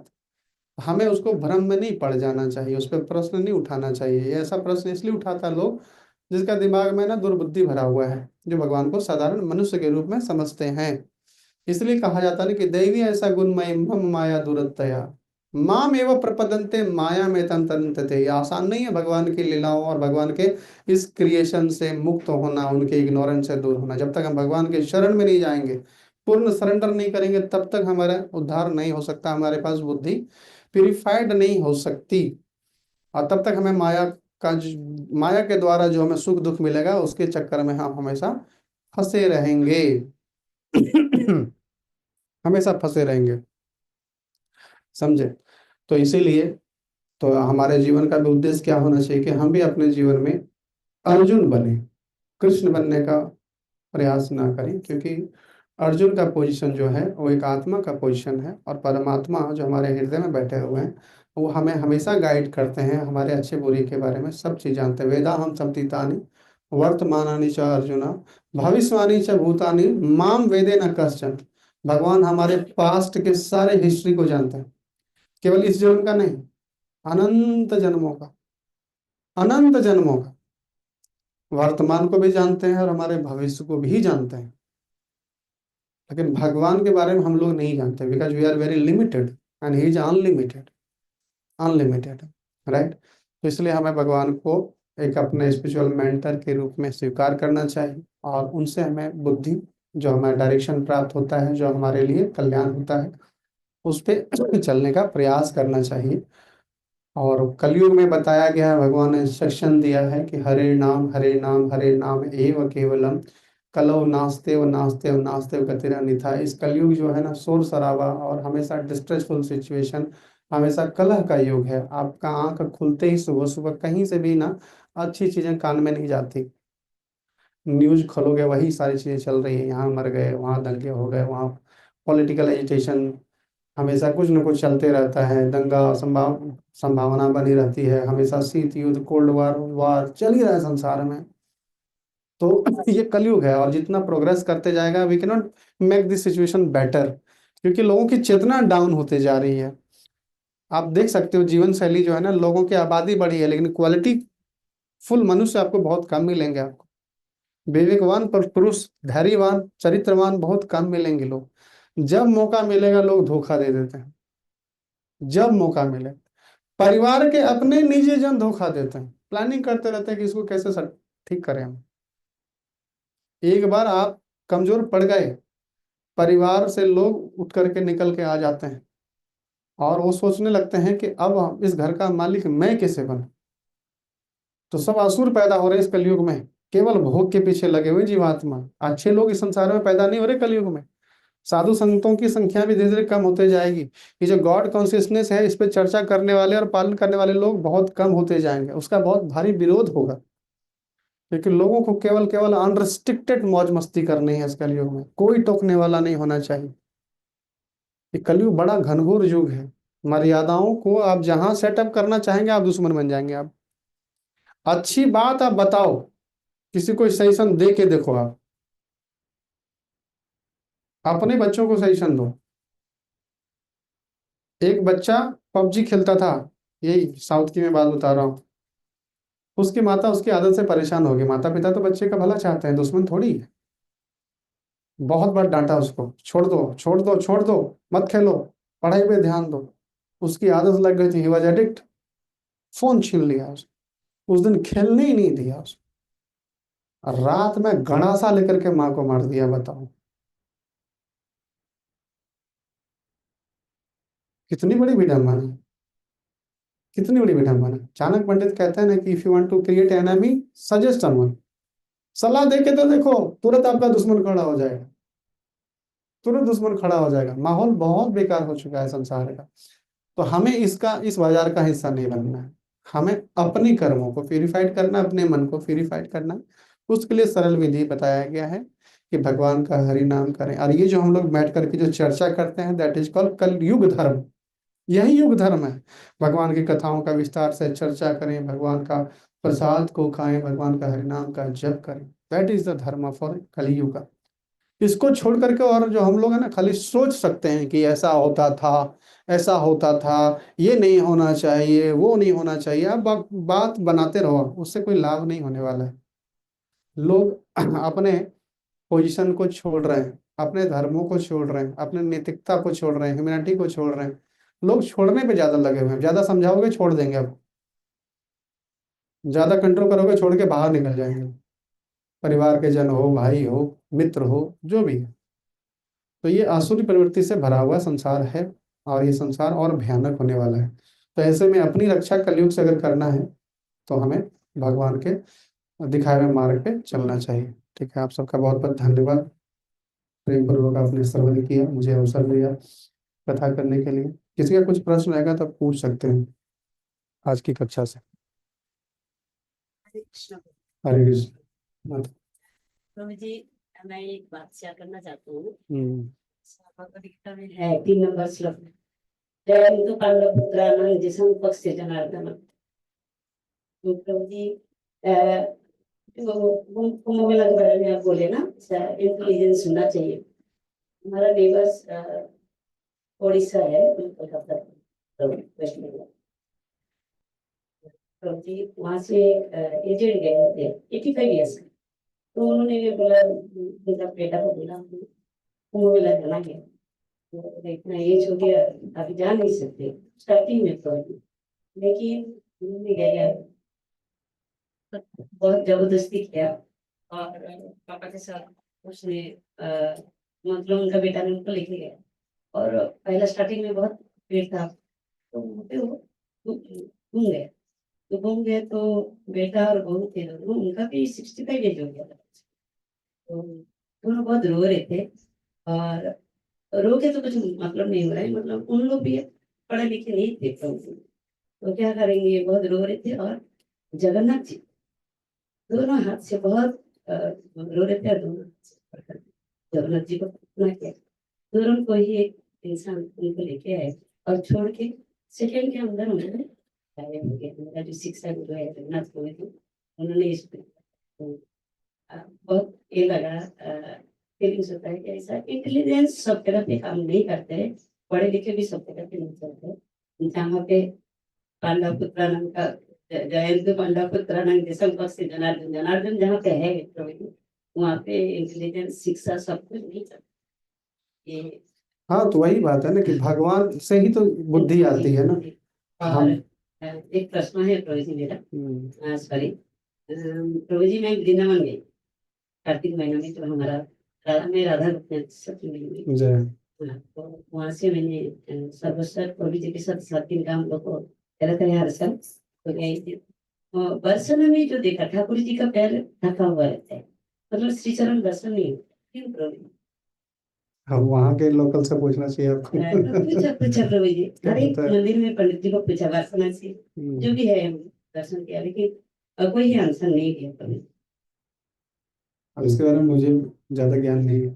हमें उसको भ्रम में नहीं पड़ जाना चाहिए, उस पर प्रश्न नहीं उठाना चाहिए। ये ऐसा प्रश्न इसलिए उठाता है लोग जिसका दिमाग में ना दुर्बुद्धि भरा हुआ है, जो भगवान को साधारण मनुष्य के रूप में समझते हैं। इसलिए कहा जाता है कि दैवी ऐसा गुणमय मम माया दुरतया माम एवं प्रपदंते माया में तंतन्ते। ये आसान नहीं है भगवान की लीलाओं और भगवान के इस क्रिएशन से मुक्त होना, उनके इग्नोरेंस से दूर होना। जब तक हम भगवान के शरण में नहीं जाएंगे, पूर्ण सरेंडर नहीं करेंगे, तब तक हमारा उद्धार नहीं हो सकता, हमारे पास बुद्धि प्यूरिफाइड नहीं हो सकती। और तब तक हमें माया के द्वारा जो हमें सुख दुख मिलेगा, उसके चक्कर में हम हमेशा फंसे रहेंगे। हमेशा फंसे रहेंगे, समझे? तो इसीलिए तो हमारे जीवन का भी उद्देश्य क्या होना चाहिए कि हम भी अपने जीवन में अर्जुन बने, कृष्ण बनने का प्रयास ना करें। क्योंकि अर्जुन का पोजीशन जो है वो एक आत्मा का पोजीशन है, और परमात्मा जो हमारे हृदय में बैठे हुए हैं वो हमें हमेशा गाइड करते हैं, हमारे अच्छे बुरे के बारे में सब चीज जानते हैं। वेदा हम संतीतानि वर्तमानानि च अर्जुना भविष्यवाणी च भूतानि माम वेदे न कश्चन। भगवान हमारे पास्ट के सारे हिस्ट्री को जानते हैं, केवल इस जन्म का नहीं, अनंत जन्मों का, अनंत जन्मों का। वर्तमान को भी जानते हैं और हमारे भविष्य को भी जानते हैं। लेकिन भगवान के बारे में हम लोग नहीं जानते, because we are very limited and he is unlimited, unlimited, right. तो इसलिए हमें भगवान को एक अपने स्पिरिचुअल मेंटर के रूप में स्वीकार करना चाहिए, और उनसे हमें बुद्धि, जो हमें डायरेक्शन प्राप्त होता है, जो हमारे लिए कल्याण होता है, उस पर चलने का प्रयास करना चाहिए। और कलयुग में बताया गया है, भगवान ने इंस्ट्रक्शन दिया है कि हरे नाम हरे नाम हरे नाम एव केवलम कलौ नास्ते व नास्ते व नास्ते व गतिरन्यथा। इस कलयुग जो है ना, शोर शराबा और हमेशा डिस्ट्रेसफुल सिचुएशन, हमेशा कलह का युग है। आपका आंख खुलते ही सुबह सुबह कहीं से भी ना अच्छी चीजें कान में नहीं जाती। न्यूज खोलोगे वही सारी चीजें चल रही है, यहाँ मर गए, वहाँ दंगे हो गए, वहाँ पॉलिटिकल एजिटेशन, हमेशा कुछ न कुछ चलते रहता है, दंगा संभावना बनी रहती है, हमेशा शीत युद्ध, कोल्ड वार वार चल ही रहा है संसार में। तो ये कलयुग है, और जितना प्रोग्रेस करते जाएगा we can not make this situation better, क्योंकि लोगों की चेतना डाउन होते जा रही है। आप देख सकते हो जीवन शैली जो है ना, लोगों की आबादी बढ़ी है लेकिन क्वालिटी फुल मनुष्य आपको बहुत कम मिलेंगे। आपको विवेकवान पर पुरुष, धैर्यवान, चरित्रवान बहुत कम मिलेंगे लोग। जब मौका मिलेगा लोग धोखा दे देते हैं। जब मौका मिले, परिवार के अपने निजी जन धोखा देते हैं, प्लानिंग करते रहते हैं कि इसको कैसे ठीक करें हम। एक बार आप कमजोर पड़ गए, परिवार से लोग उठ करके निकल के आ जाते हैं, और वो सोचने लगते हैं कि अब इस घर का मालिक मैं कैसे बनूं। तो सब असुर पैदा हो रहे हैं इस कलयुग में, केवल भोग के पीछे लगे हुए जीवात्मा। अच्छे लोग इस संसार में पैदा नहीं हो रहे कलयुग में। साधु संतों की संख्या भी धीरे धीरे कम होते जाएगी। ये जो गॉड कॉन्शियसनेस है, इस पे चर्चा करने वाले और पालन करने वाले लोग बहुत कम होते जाएंगे। उसका बहुत भारी विरोध होगा, क्योंकि लोगों को केवल केवल अनरिस्ट्रिक्टेड मौज मस्ती करनी है। इस कलयुग में कोई टोकने वाला नहीं होना चाहिए। ये कलयुग बड़ा घनघोर युग है। मर्यादाओं को आप जहां सेटअप करना चाहेंगे, आप दुश्मन बन जाएंगे। आप अच्छी बात आप बताओ, किसी को सजेशन दे के देखो। आप अपने बच्चों को सजेशन दो। एक बच्चा पबजी खेलता था, यही साउथ की मैं बात बता रहा हूँ। उसकी माता उसकी आदत से परेशान हो गई। माता पिता तो बच्चे का भला चाहते हैं, दुश्मन थोड़ी है। बहुत बार डांटा उसको, छोड़ दो छोड़ दो छोड़ दो, मत खेलो, पढ़ाई पे ध्यान दो। उसकी आदत लग गई थी, ही वॉज एडिक्ट। फोन छीन लिया उस दिन खेलने ही नहीं दिया उसको। और रात में गणासा लेकर के माँ को मार दिया। बताओ कितनी बड़ी विडम्बना है। कितनी बड़ी विडम्बना है। चाणक्य पंडित कहते हैं ना कि if you want to create enemy, suggest someone. सलाह दे के तो देखो, तुरंत आपका दुश्मन खड़ा हो जाएगा। तुरंत दुश्मन खड़ा हो जाएगा। माहौल बहुत बेकार हो चुका है संसार का। तो हमें इस बाजार का हिस्सा नहीं बनना है। हमें अपने कर्मों को प्यूरिफाइड करना, अपने मन को प्यूरिफाइड करना है। उसके लिए सरल विधि बताया गया है कि भगवान का हरि नाम करें। और ये जो हम लोग बैठ करके जो चर्चा करते हैं, दैट इज कॉल्ड कल युग धर्म। यही युग धर्म है। भगवान की कथाओं का विस्तार से चर्चा करें, भगवान का प्रसाद को खाएं, भगवान का हरि नाम का जप करें। दैट इज द धर्म फॉर कलियुग। इसको छोड़ करके और जो हम लोग है ना, खाली सोच सकते हैं कि ऐसा होता था, ऐसा होता था, ये नहीं होना चाहिए, वो नहीं होना चाहिए। आप बात बनाते रहो, उससे कोई लाभ नहीं होने वाला है। लोग अपने पोजीशन को छोड़ रहे हैं, अपने धर्मों को छोड़ रहे हैं, अपने नैतिकता को छोड़ रहे हैं, ह्यूमैनिटी को छोड़ रहे हैं। लोग छोड़ने पे ज्यादा लगे हुए हैं। ज्यादा समझाओगे छोड़ देंगे। अब ज्यादा कंट्रोल करोगे छोड़ के बाहर निकल जाएंगे। परिवार के जन हो, भाई हो, मित्र हो, जो भी है। तो ये आसुरी प्रवृत्ति से भरा हुआ संसार है, और ये संसार और भयानक होने वाला है। तो ऐसे में अपनी रक्षा कलयुग से अगर करना है, तो हमें भगवान के दिखाए हुए मार्ग पे चलना चाहिए। ठीक है, आप सबका बहुत बहुत धन्यवाद। प्रेम पूर्वक आपने श्रवण किया, मुझे अवसर दिया कथा करने के लिए। किसी का कुछ प्रश्न रहेगा तो आप पूछ सकते हैं आज की कक्षा से। हरे कृष्ण। प्रभु जी, मैं एक बात शेयर करना चाहता हूँ। हम्म। भगवद गीता में है 3 नंबर श्लोक, जयंतु पांडव पुत्राणां जिसं पक्षे जनार्दन। तो प्रभु जी, तो कुंभ मेला के बारे में आप बोले ना, इंटेलिजेंस होना चाहिए। हमारा नेबर्स उड़ीसा है, कोलकाता, वेस्ट बंगाल। प्रभु जी वहाँ से एजेड गए थे, 85 ईयर्स। तो उन्होंने भी बोला, उनका बेटा को बोला कुंभ मेला जाना है। तो इतना एज हो गया, अभी जा नहीं सकते, स्टार्टिंग में तो। लेकिन उन्होंने गया, बहुत जबरदस्ती किया। और पापा के साथ उसने मतलब उनका बेटा ने उनको लेके गया। और पहला स्टार्टिंग में बहुत भीड़ था, तो वहाँ पे वो घूम गए। तो घूम गए तो बेटा और बहू थे दोनों, उनका भी 65 एज हो गया था। तो दोनों बहुत रो रहे थे। और रो के तो कुछ मतलब नहीं हो रहा है, मतलब उन लोग भी पढ़े लिखे नहीं थे प्रभु जी। तो क्या करेंगे, बहुत रो रहे थे। और जगन्नाथ जी दोनों हाथ से बहुत रो रहे थे, और दोनों हाथ से पकड़ के जगन्नाथ जी को प्रार्थना किया। तुरंत कोई एक इंसान उनको लेके आए और छोड़ के सेकंड के अंदर उन्होंने गायब हो गया। मेरा जो शिक्षा गुरु है जगन्नाथ गुरु जी, उन्होंने इस तो, बहुत ये लगा, फीलिंग्स होता है कि ऐसा इंटेलिजेंस सब जगह पे काम नहीं करते, पढ़े लिखे भी सब जगह पे नहीं चलते। जहाँ पे पांडव पुत्रानंद का जयंत पांडव पुत्रानंद देशम पक्षी जनार्दन जनार्दन जहाँ पे है प्रभु जी, वहाँ पे इंटेलिजेंस शिक्षा सब कुछ नहीं चलता। ये हाँ, तो वही बात है ना कि भगवान से ही तो बुद्धि आती है ना। और हम एक प्रश्न है प्रभु जी मेरा, हम्म, सॉरी प्रभु जी, मैं वृंदावन गई कार्तिक महीना में, तो हमारा मैं राधा गोपीनाथ सप्तमी में गई। जय हाँ, तो वहाँ से मैंने सर्वस्व प्रभु जी के साथ 7 दिन का हम लोग को रहता है हर साल, तो गए थे। दर्शन में जो देखा, ठाकुर जी का पैर ढका हुआ रहता है, मतलब श्री चरण दर्शन नहीं होता। क्यों प्रभु जी? हम वहाँ के लोकल से पूछना चाहिए आपको। पूछा पूछा प्रभु जी, क्या हर एक पता है। मंदिर में पंडित जी को पूछा, वासना से जो भी है, हम दर्शन किया, लेकिन कोई आंसर नहीं दिया प्रभु जी। अब इसके बारे में मुझे ज्यादा ज्ञान नहीं है।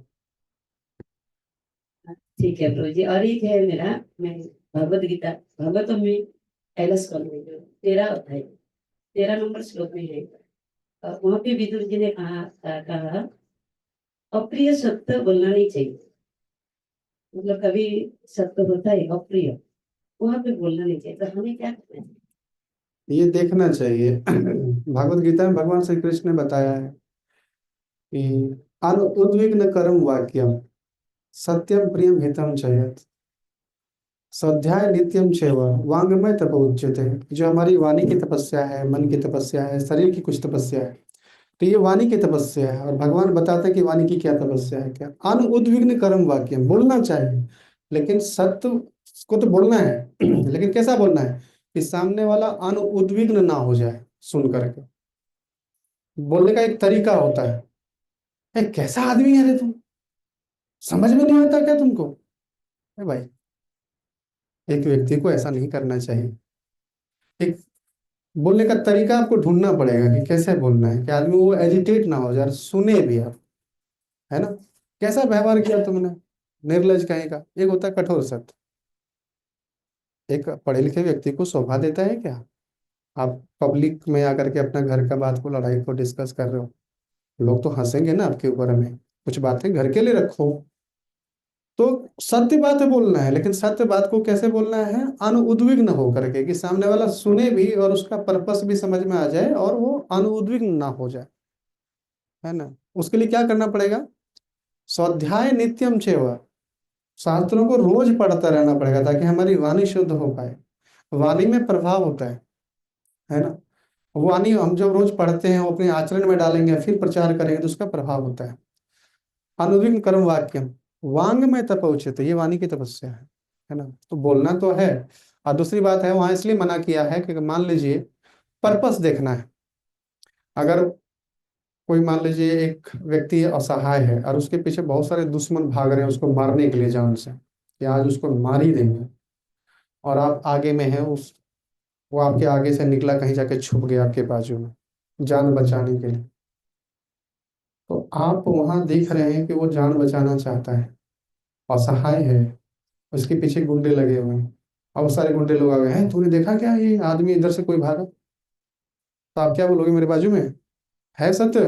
ठीक है प्रभु जी। और एक है मेरा, मैं भगवत गीता भागवतम में कैलाश स्कंद में जो 13 अध्याय 13 नंबर श्लोक में है, वहां पे विदुर जी ने कहा अप्रिय सत्य बोलना नहीं चाहिए। मतलब कभी सत्य होता है अप्रिय, वहां पे बोलना नहीं चाहिए, तो हमें क्या करना चाहिए? ये देखना चाहिए। भगवत गीता में भगवान श्री कृष्ण ने बताया है कि अनुद्विग्न कर्म वाक्यम सत्यम प्रियम हितम चयत स्वाध्याय नित्यम चैव वांग्मय तप उच्यते। जो हमारी वाणी की तपस्या है, मन की तपस्या है, शरीर की कुछ तपस्या है, तो ये वाणी की तपस्या है। और भगवान बताते हैं कि वाणी की क्या तपस्या है, क्या अनुद्विग्न कर्म वाक्यम, बोलना चाहिए लेकिन सत्य को तो बोलना है। लेकिन कैसा बोलना है कि सामने वाला अनुद्विग्न ना हो जाए सुन करके। बोलने का एक तरीका होता है। कैसा आदमी है रे तुम, समझ में नहीं आता क्या तुमको? भाई, एक व्यक्ति को ऐसा नहीं करना चाहिए। एक बोलने का तरीका आपको ढूंढना पड़ेगा कि कैसे बोलना है कि आदमी वो एजिटेट ना हो जाए, सुने भी आप, है ना। कैसा व्यवहार किया तुमने, निर्लज कहीं का। एक होता है कठोर सत्य। एक पढ़े लिखे व्यक्ति को शोभा देता है क्या आप पब्लिक में आकर के अपना घर का बात को, लड़ाई को डिस्कस कर रहे हो? लोग तो हंसेंगे ना आपके ऊपर। में कुछ बातें घर के लिए रखो। तो सत्य बात बोलना है, लेकिन सत्य बात को कैसे बोलना है, अनुद्विग्न होकर के, कि सामने वाला सुने भी और उसका पर्पस भी समझ में आ जाए और वो अनुद्विग्न ना हो जाए, है ना। उसके लिए क्या करना पड़ेगा, स्वाध्याय नित्यम चेव, शास्त्रों को रोज पढ़ता रहना पड़ेगा ताकि हमारी वाणी शुद्ध हो पाए। वाणी में प्रभाव होता है ना। वाणी हम जब रोज पढ़ते हैं, वो अपने आचरण में डालेंगे, फिर प्रचार करेंगे, तो उसका प्रभाव होता है। अनुदिन कर्म वाक्यम वांग में तप उचित, ये वाणी की तपस्या है ना। तो बोलना तो है। और दूसरी बात है, वहां इसलिए मना किया है कि मान लीजिए पर्पस देखना है। अगर कोई मान लीजिए एक व्यक्ति असहाय है और उसके पीछे बहुत सारे दुश्मन भाग रहे हैं उसको मारने के लिए जान से, कि आज उसको मार ही देंगे, और आप आगे में हैं, उस वो आपके आगे से निकला, कहीं जाके छुप गया आपके बाजू में जान बचाने के लिए। तो आप वहां देख रहे हैं कि वो जान बचाना चाहता है, असहाय है, उसके पीछे गुंडे लगे हुए हैं। अब वो सारे गुंडे लोग आ गए हैं, तूने देखा क्या ये आदमी इधर से कोई भागा? तो आप क्या बोलोगे, मेरे बाजू में है सत्य,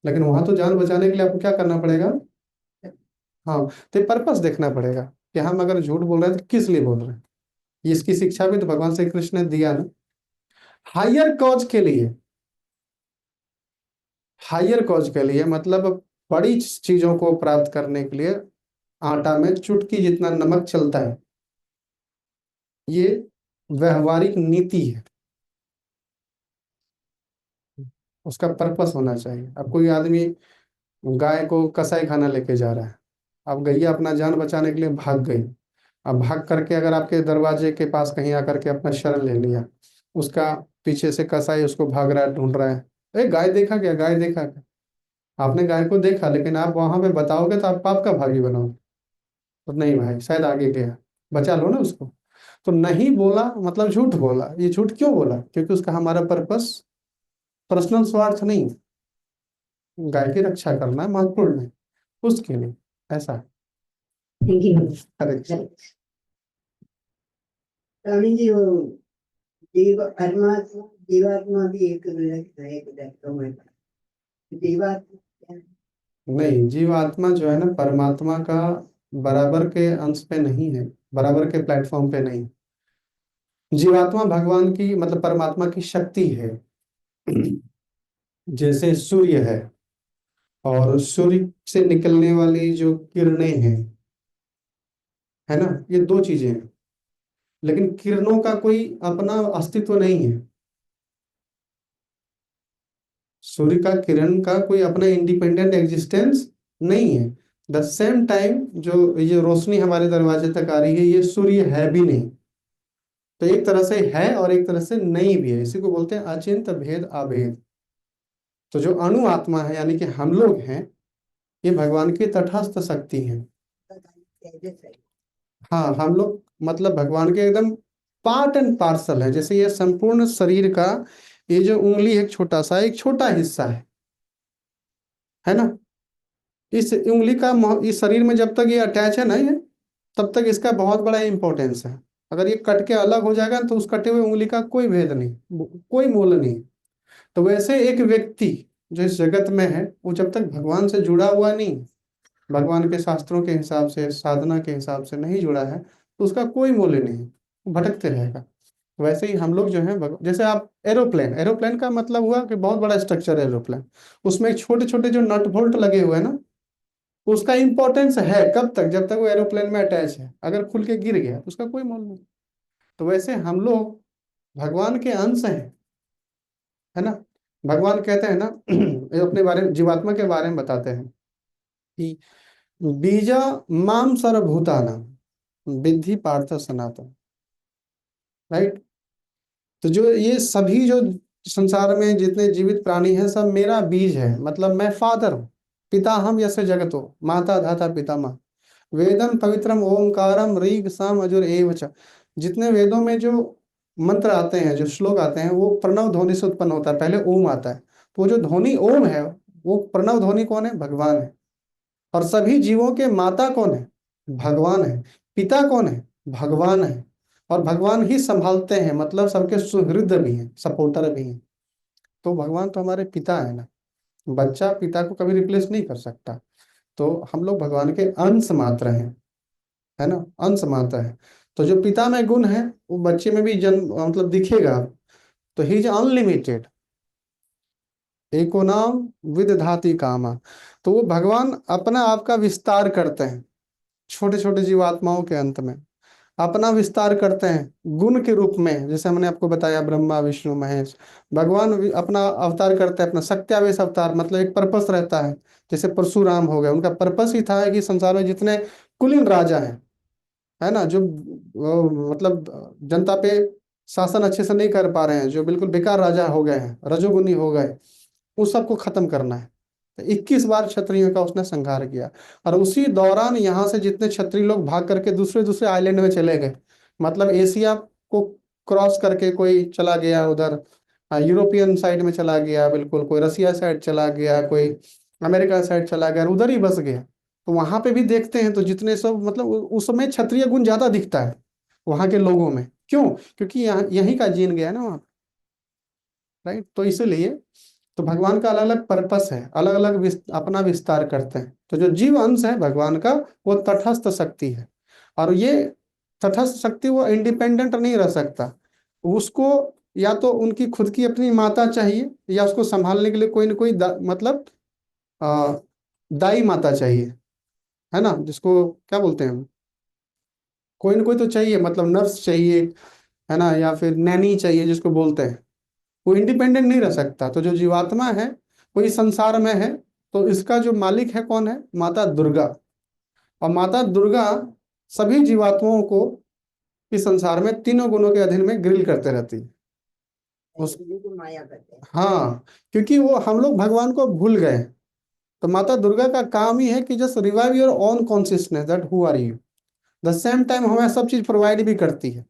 लेकिन वहां तो जान बचाने के लिए आपको क्या करना पड़ेगा। हाँ, तो पर्पस देखना पड़ेगा कि हम अगर झूठ बोल रहे हैं तो किस लिए बोल रहे हैं। इसकी शिक्षा भी तो भगवान श्री कृष्ण ने दिया ना, हायर कॉज के लिए। हायर कॉज के लिए मतलब बड़ी चीजों को प्राप्त करने के लिए आटा में चुटकी जितना नमक चलता है, ये व्यवहारिक नीति है। उसका पर्पस होना चाहिए। अब कोई आदमी गाय को कसाई खाना लेके जा रहा है, अब गैया अपना जान बचाने के लिए भाग गई। अब भाग करके अगर आपके दरवाजे के पास कहीं आकर के अपना शरण ले लिया, उसका पीछे से कसाई उसको भाग रहा है, ढूंढ रहा है, ए गाय देखा क्या, गाय देखा क्या? आपने गाय को देखा, लेकिन आप वहां पे बताओगे तो आप पाप का भागी बनोगे। तो नहीं भाई, शायद आगे गया, बचा लो ना उसको। तो नहीं बोला मतलब झूठ बोला। ये झूठ क्यों बोला? क्योंकि उसका हमारा पर्पस पर्सनल स्वार्थ नहीं, गाय की रक्षा करना महत्वपूर्ण है उसके लिए, ऐसा है। Thank you. Correct. Swami ji वो परमात्मा जीवात्मा भी एक में जीवात्मा क्या है? नहीं, जीवात्मा जो है ना परमात्मा का बराबर के अंश पे नहीं है, बराबर के प्लेटफॉर्म पे नहीं। जीवात्मा भगवान की मतलब परमात्मा की शक्ति है। जैसे सूर्य है, और सूर्य से निकलने वाली जो किरणें हैं, है ना, ये दो चीजें हैं। लेकिन किरणों का कोई अपना अस्तित्व नहीं है। सूर्य का किरण का कोई अपना इंडिपेंडेंट एग्जिस्टेंस नहीं है। द सेम टाइम जो ये रोशनी हमारे दरवाजे तक आ रही है, ये सूर्य है भी नहीं। तो एक तरह से है और एक तरह से नहीं भी है, इसी को बोलते हैं अचिंत भेद अभेद। तो जो अणु आत्मा है यानी कि हम लोग हैं, ये भगवान की तटस्थ शक्ति है। तेजस है। हाँ, हम लोग मतलब भगवान के एकदम पार्ट एंड पार्सल है। जैसे ये संपूर्ण शरीर का ये जो उंगली है, एक छोटा हिस्सा है ना। इस उंगली का इस शरीर में जब तक ये अटैच है ना, ये तब तक इसका बहुत बड़ा इंपॉर्टेंस है। अगर ये कट के अलग हो जाएगा तो उस कटे हुए उंगली का कोई भेद नहीं, कोई मोल नहीं। तो वैसे एक व्यक्ति जो इस जगत में है, वो जब तक भगवान से जुड़ा हुआ नहीं, भगवान के शास्त्रों के हिसाब से साधना के हिसाब से नहीं जुड़ा है, तो उसका कोई मूल्य नहीं, वो भटकते रहेगा। वैसे ही हम लोग जो हैं जैसे आप एरोप्लेन, एरोप्लेन का मतलब हुआ कि बहुत बड़ा स्ट्रक्चर है एरोप्लेन, उसमें छोटे छोटे जो नट बोल्ट लगे हुए हैं ना, उसका इंपॉर्टेंस है कब तक, जब तक वो एरोप्लेन में अटैच है। अगर खुल के गिर गया तो उसका कोई मोल नहीं। तो वैसे हम लोग भगवान के अंश हैं, है ना। भगवान कहते हैं ना ये अपने बारे में जीवात्मा के बारे में बताते हैं कि बीजा माम सर्वभूतानां विद्धि पार्थ सनातन, राइट। तो जो ये सभी जो संसार में जितने जीवित प्राणी हैं, सब मेरा बीज है। मतलब मैं फादर हूँ, पिता हम यस्य जगतो माता धाता पितामह, वेदम पवित्रम ओमकारम ऋग साम अजुर एव च। जितने वेदों में जो मंत्र आते हैं, जो श्लोक आते हैं, वो प्रणव ध्वनि से उत्पन्न होता है, पहले ओम आता है। तो वो जो ध्वनि ओम है, वो प्रणव ध्वनि कौन है? भगवान है। और सभी जीवों के माता कौन है? भगवान है। पिता कौन है? भगवान है। और भगवान ही संभालते हैं, मतलब सबके सुहृद भी हैं, सपोर्टर भी हैं। तो भगवान तो हमारे पिता है ना, बच्चा पिता को कभी रिप्लेस नहीं कर सकता। तो हम लोग भगवान के अंश मात्र हैं, है ना, अंश मात्र है। तो जो पिता में गुण है वो बच्चे में भी जन्म मतलब दिखेगा। तो ही इज अनलिमिटेड, एको नाम विदधाति कामा। तो वो भगवान अपना आप का विस्तार करते हैं छोटे छोटे जीवात्माओं के अंत में, अपना विस्तार करते हैं गुण के रूप में। जैसे हमने आपको बताया ब्रह्मा विष्णु महेश, भगवान अपना अवतार करते हैं, अपना सत्यावेश अवतार, मतलब एक पर्पस रहता है। जैसे परशुराम हो गए, उनका पर्पस ही था कि संसार में जितने कुलीन राजा हैं, है ना, जो मतलब जनता पे शासन अच्छे से नहीं कर पा रहे हैं, जो बिल्कुल बेकार राजा हो गए हैं, रजोगुनी हो गए, उस सबको खत्म करना है। तो 21 बार क्षत्रियों का उसने संहार किया। और उसी दौरान यहाँ से जितने क्षत्रिय लोग भाग करके दूसरे दूसरे आइलैंड में चले गए, मतलब एशिया को क्रॉस करके कोई चला गया उधर, यूरोपियन साइड में चला गया, बिल्कुल कोई रसिया साइड चला गया, कोई अमेरिका साइड चला गया, उधर ही बस गया। तो वहां पे भी देखते हैं तो जितने सब मतलब उस समय क्षत्रिय गुण ज्यादा दिखता है वहां के लोगों में। क्यों? क्योंकि यहाँ यहीं का जीन गया ना वहाँ, राइट। तो इसीलिए तो भगवान का अलग अलग पर्पस है, अलग अलग अपना विस्तार करते हैं। तो जो जीव अंश है भगवान का, वो तटस्थ शक्ति है। और ये तटस्थ शक्ति वो इंडिपेंडेंट नहीं रह सकता। उसको या तो उनकी खुद की अपनी माता चाहिए, या उसको संभालने के लिए कोई ना कोई मतलब आ, दाई माता चाहिए, है ना, जिसको क्या बोलते हैं हम, कोई ना कोई तो चाहिए, मतलब नर्स चाहिए, है ना, या फिर नैनी चाहिए जिसको बोलते हैं। वो इंडिपेंडेंट नहीं रह सकता। तो जो जीवात्मा है वो इस संसार में है। तो इसका जो मालिक है कौन है? माता दुर्गा। और माता दुर्गा सभी जीवात्माओं को इस संसार में तीनों गुणों के अधीन में ग्रिल करते रहती है। उस इसी को माया कहते हैं। हाँ, क्योंकि वो हम लोग भगवान को भूल गए। तो माता दुर्गा का काम ही है कि just revive your own consciousness that who are you. The same time हमें सब चीज प्रोवाइड भी करती है।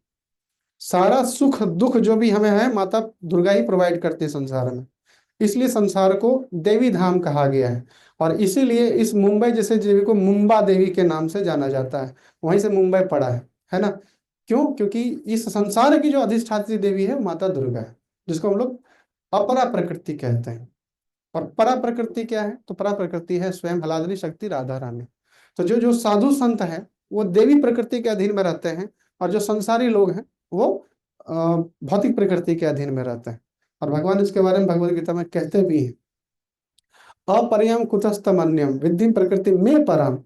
सारा सुख दुख जो भी हमें है माता दुर्गा ही प्रोवाइड करती है संसार में। इसलिए संसार को देवी धाम कहा गया है। और इसीलिए इस मुंबई जैसे देवी को मुंबा देवी के नाम से जाना जाता है, वहीं से मुंबई पड़ा है ना। क्यों? क्योंकि इस संसार की जो अधिष्ठात्री देवी है माता दुर्गा है, जिसको हम लोग अपरा प्रकृति कहते हैं। और परा प्रकृति क्या है? तो परा प्रकृति है स्वयं हलादरी शक्ति राधा रानी। तो जो जो साधु संत है वो देवी प्रकृति के अधीन में रहते हैं, और जो संसारी लोग हैं वो भौतिक प्रकृति के अधीन में रहते हैं। और भगवान इसके बारे में भगवत गीता में कहते भी हैं, अपरियम कुतस्तमन्यम विद्धि प्रकृति में परम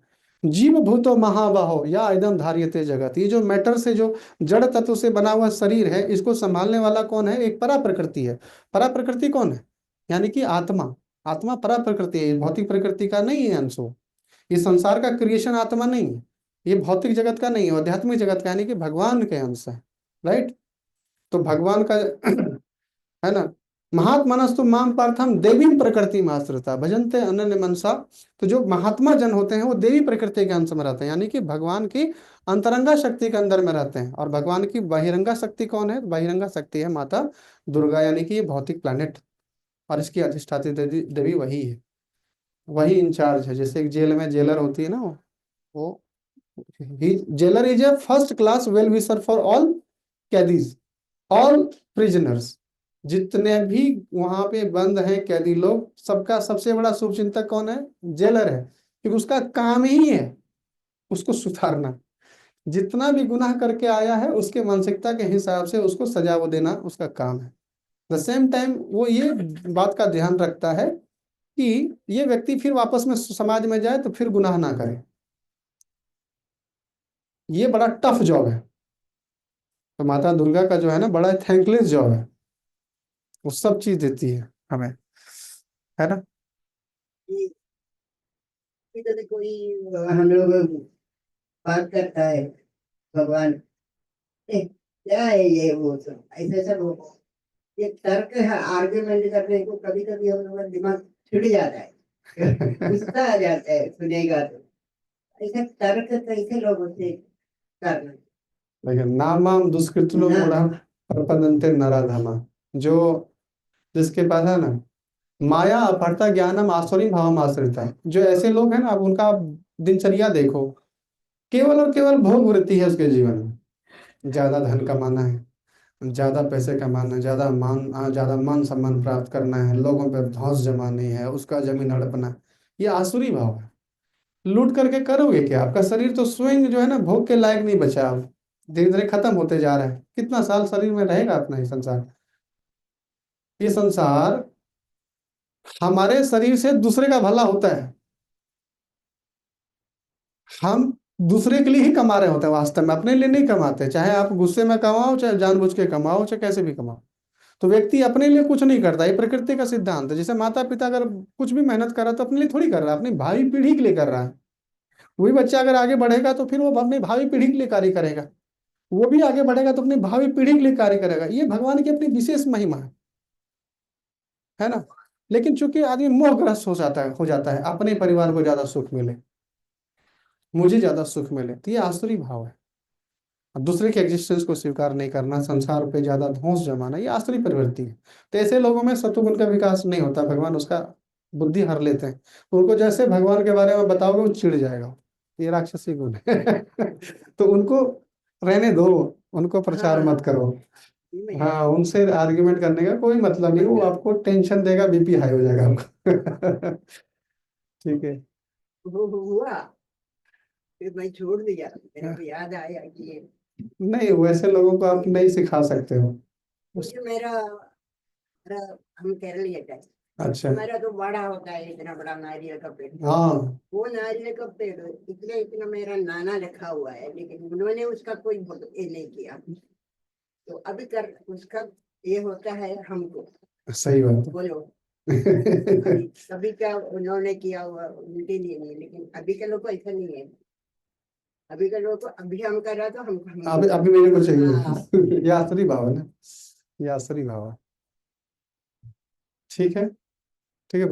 जीव भूतो महाबाहो या इदम धार्यते जगत। ये जो मैटर से, जो जड़ तत्व से बना हुआ शरीर है, इसको संभालने वाला कौन है? एक परा प्रकृति है। परा प्रकृति कौन है? यानी कि आत्मा। आत्मा परा प्रकृति है, भौतिक प्रकृति का नहीं है अंश वो। ये संसार का क्रिएशन आत्मा नहीं है, ये भौतिक जगत का नहीं है, आध्यात्मिक जगत का, यानी कि भगवान के अंश है। राइट? तो भगवान का है ना, महात्मानस्तु माम पार्थम देवी प्रकृति माश्रिता भजन्ते अनन्य मनसा। तो जो महात्मा जन होते हैं वो देवी प्रकृति के अंश में रहते हैं, यानी कि भगवान की अंतरंगा शक्ति के अंदर में रहते हैं। और भगवान की बहिरंगा शक्ति कौन है? बहिरंगा शक्ति है माता दुर्गा, यानी कि ये भौतिक प्लैनेट, और इसकी अधिष्ठात्री देवी वही है, वही इंचार्ज है। जैसे एक जेल में जेलर होती है ना, वो jailer is a first class well wisher for all कैदीज, ऑल प्रिजनर्स। जितने भी वहां पे बंद हैं कैदी लोग, सबका सबसे बड़ा शुभचिंतक कौन है? जेलर है, क्योंकि उसका काम ही है उसको सुधारना। जितना भी गुनाह करके आया है उसके मानसिकता के हिसाब से उसको सजा वो देना उसका काम है। द सेम टाइम वो ये बात का ध्यान रखता है कि ये व्यक्ति फिर वापस में समाज में जाए तो फिर गुनाह ना करे। ये बड़ा टफ जॉब है। तो माता दुर्गा का जो है ना, बड़ा थैंकलेस जॉब है, वो सब चीज देती है हमें, है ना। ये इधर कोई हम लोग बात करता है भगवान क्या है ये वो सब ऐसे सब ये तर्क है, आर्ग्यूमेंट करने को कभी कभी हम लोग का दिमाग छिड़ जाता है, गुस्सा आ जाता है सुनेगा तो। ऐसे तर्क कैसे लोगों से करना? लेकिन नामाम दुष्कृतलो मूढ़ा प्रपदन्ते नराधमा। जो जिसके पास है ना माया अपहरता ज्ञानम आसुरी भावम आश्रिता, जो ऐसे लोग हैं ना, आप उनका दिनचर्या देखो, केवल और केवल भोग वृत्ति है उसके जीवन में। ज्यादा धन कमाना है, ज्यादा पैसे कमाना है, ज्यादा मान सम्मान प्राप्त करना है, लोगों पर धौंस जमानी है, उसका जमीन हड़पना है, ये आसुरी भाव है। लूट करके करोगे क्या? आपका शरीर तो स्वयं जो है ना भोग के लायक नहीं बचा, अब धीरे धीरे खत्म होते जा रहा है। कितना साल शरीर में रहेगा अपना ये संसार? ये संसार हमारे शरीर से दूसरे का भला होता है। हम दूसरे के लिए ही कमा रहे होते हैं, वास्तव में अपने लिए नहीं कमाते। चाहे आप गुस्से में कमाओ, चाहे जानबूझ के कमाओ, चाहे कैसे भी कमाओ, तो व्यक्ति अपने लिए कुछ नहीं करता। ये प्रकृति का सिद्धांत है। जैसे माता पिता अगर कुछ भी मेहनत कर रहा है तो अपने लिए थोड़ी कर रहा है, अपनी भावी पीढ़ी के लिए कर रहा है। वही बच्चा अगर आगे बढ़ेगा तो फिर वो अपनी भावी पीढ़ी के लिए कार्य करेगा, वो भी आगे बढ़ेगा तो अपनी भावी पीढ़ी के लिए कार्य करेगा। ये भगवान की अपनी विशेष महिमा है ना। लेकिन चूंकि आदमी मोहग्रस्त हो जाता है अपने परिवार को ज्यादा सुख मिले, मुझे ज्यादा सुख मिले, तो ये आसुरी भाव है। अब दूसरे के एग्जिस्टेंस को स्वीकार नहीं करना, संसार पे ज्यादा धौंस जमाना, ये आसुरी प्रवृत्ति है। तो ऐसे लोगों में सत्वगुण का विकास नहीं होता, भगवान उसका बुद्धि हर लेते हैं। उनको जैसे भगवान के बारे में बताओगे वो चिढ़ जाएगा, ये राक्षसी गुण है तो उनको रहने दो, उनको प्रचार मत करो। हाँ, उनसे आर्ग्यूमेंट करने का कोई मतलब नहीं, वो आपको टेंशन देगा, बीपी हाई हो जाएगा आपका ठीक है। वो हुआ फिर मैं छोड़ दिया, मेरे को याद आया कि ये नहीं, वैसे लोगों को आप नहीं सिखा सकते हो। मुझे मेरा हम केरलीय है, अच्छा। मेरा तो बड़ा होता है इतना बड़ा नारियल का पेड़। हाँ, वो नारियल का पेड़ इतने इतना मेरा नाना रखा हुआ है, लेकिन उन्होंने उसका कोई ये नहीं किया। तो अभी कर उसका ये होता है हमको, सही बात है बोलो कभी क्या उन्होंने किया हुआ उनके लिए नहीं, लेकिन अभी के लोग को ऐसा नहीं है। अभी के लोग को अभी हम कर रहा तो हम अभी अभी मेरे को हाँ। चाहिए ये आसुरी भाव है ना, ये आसुरी भाव है। ठीक है, ठीक है।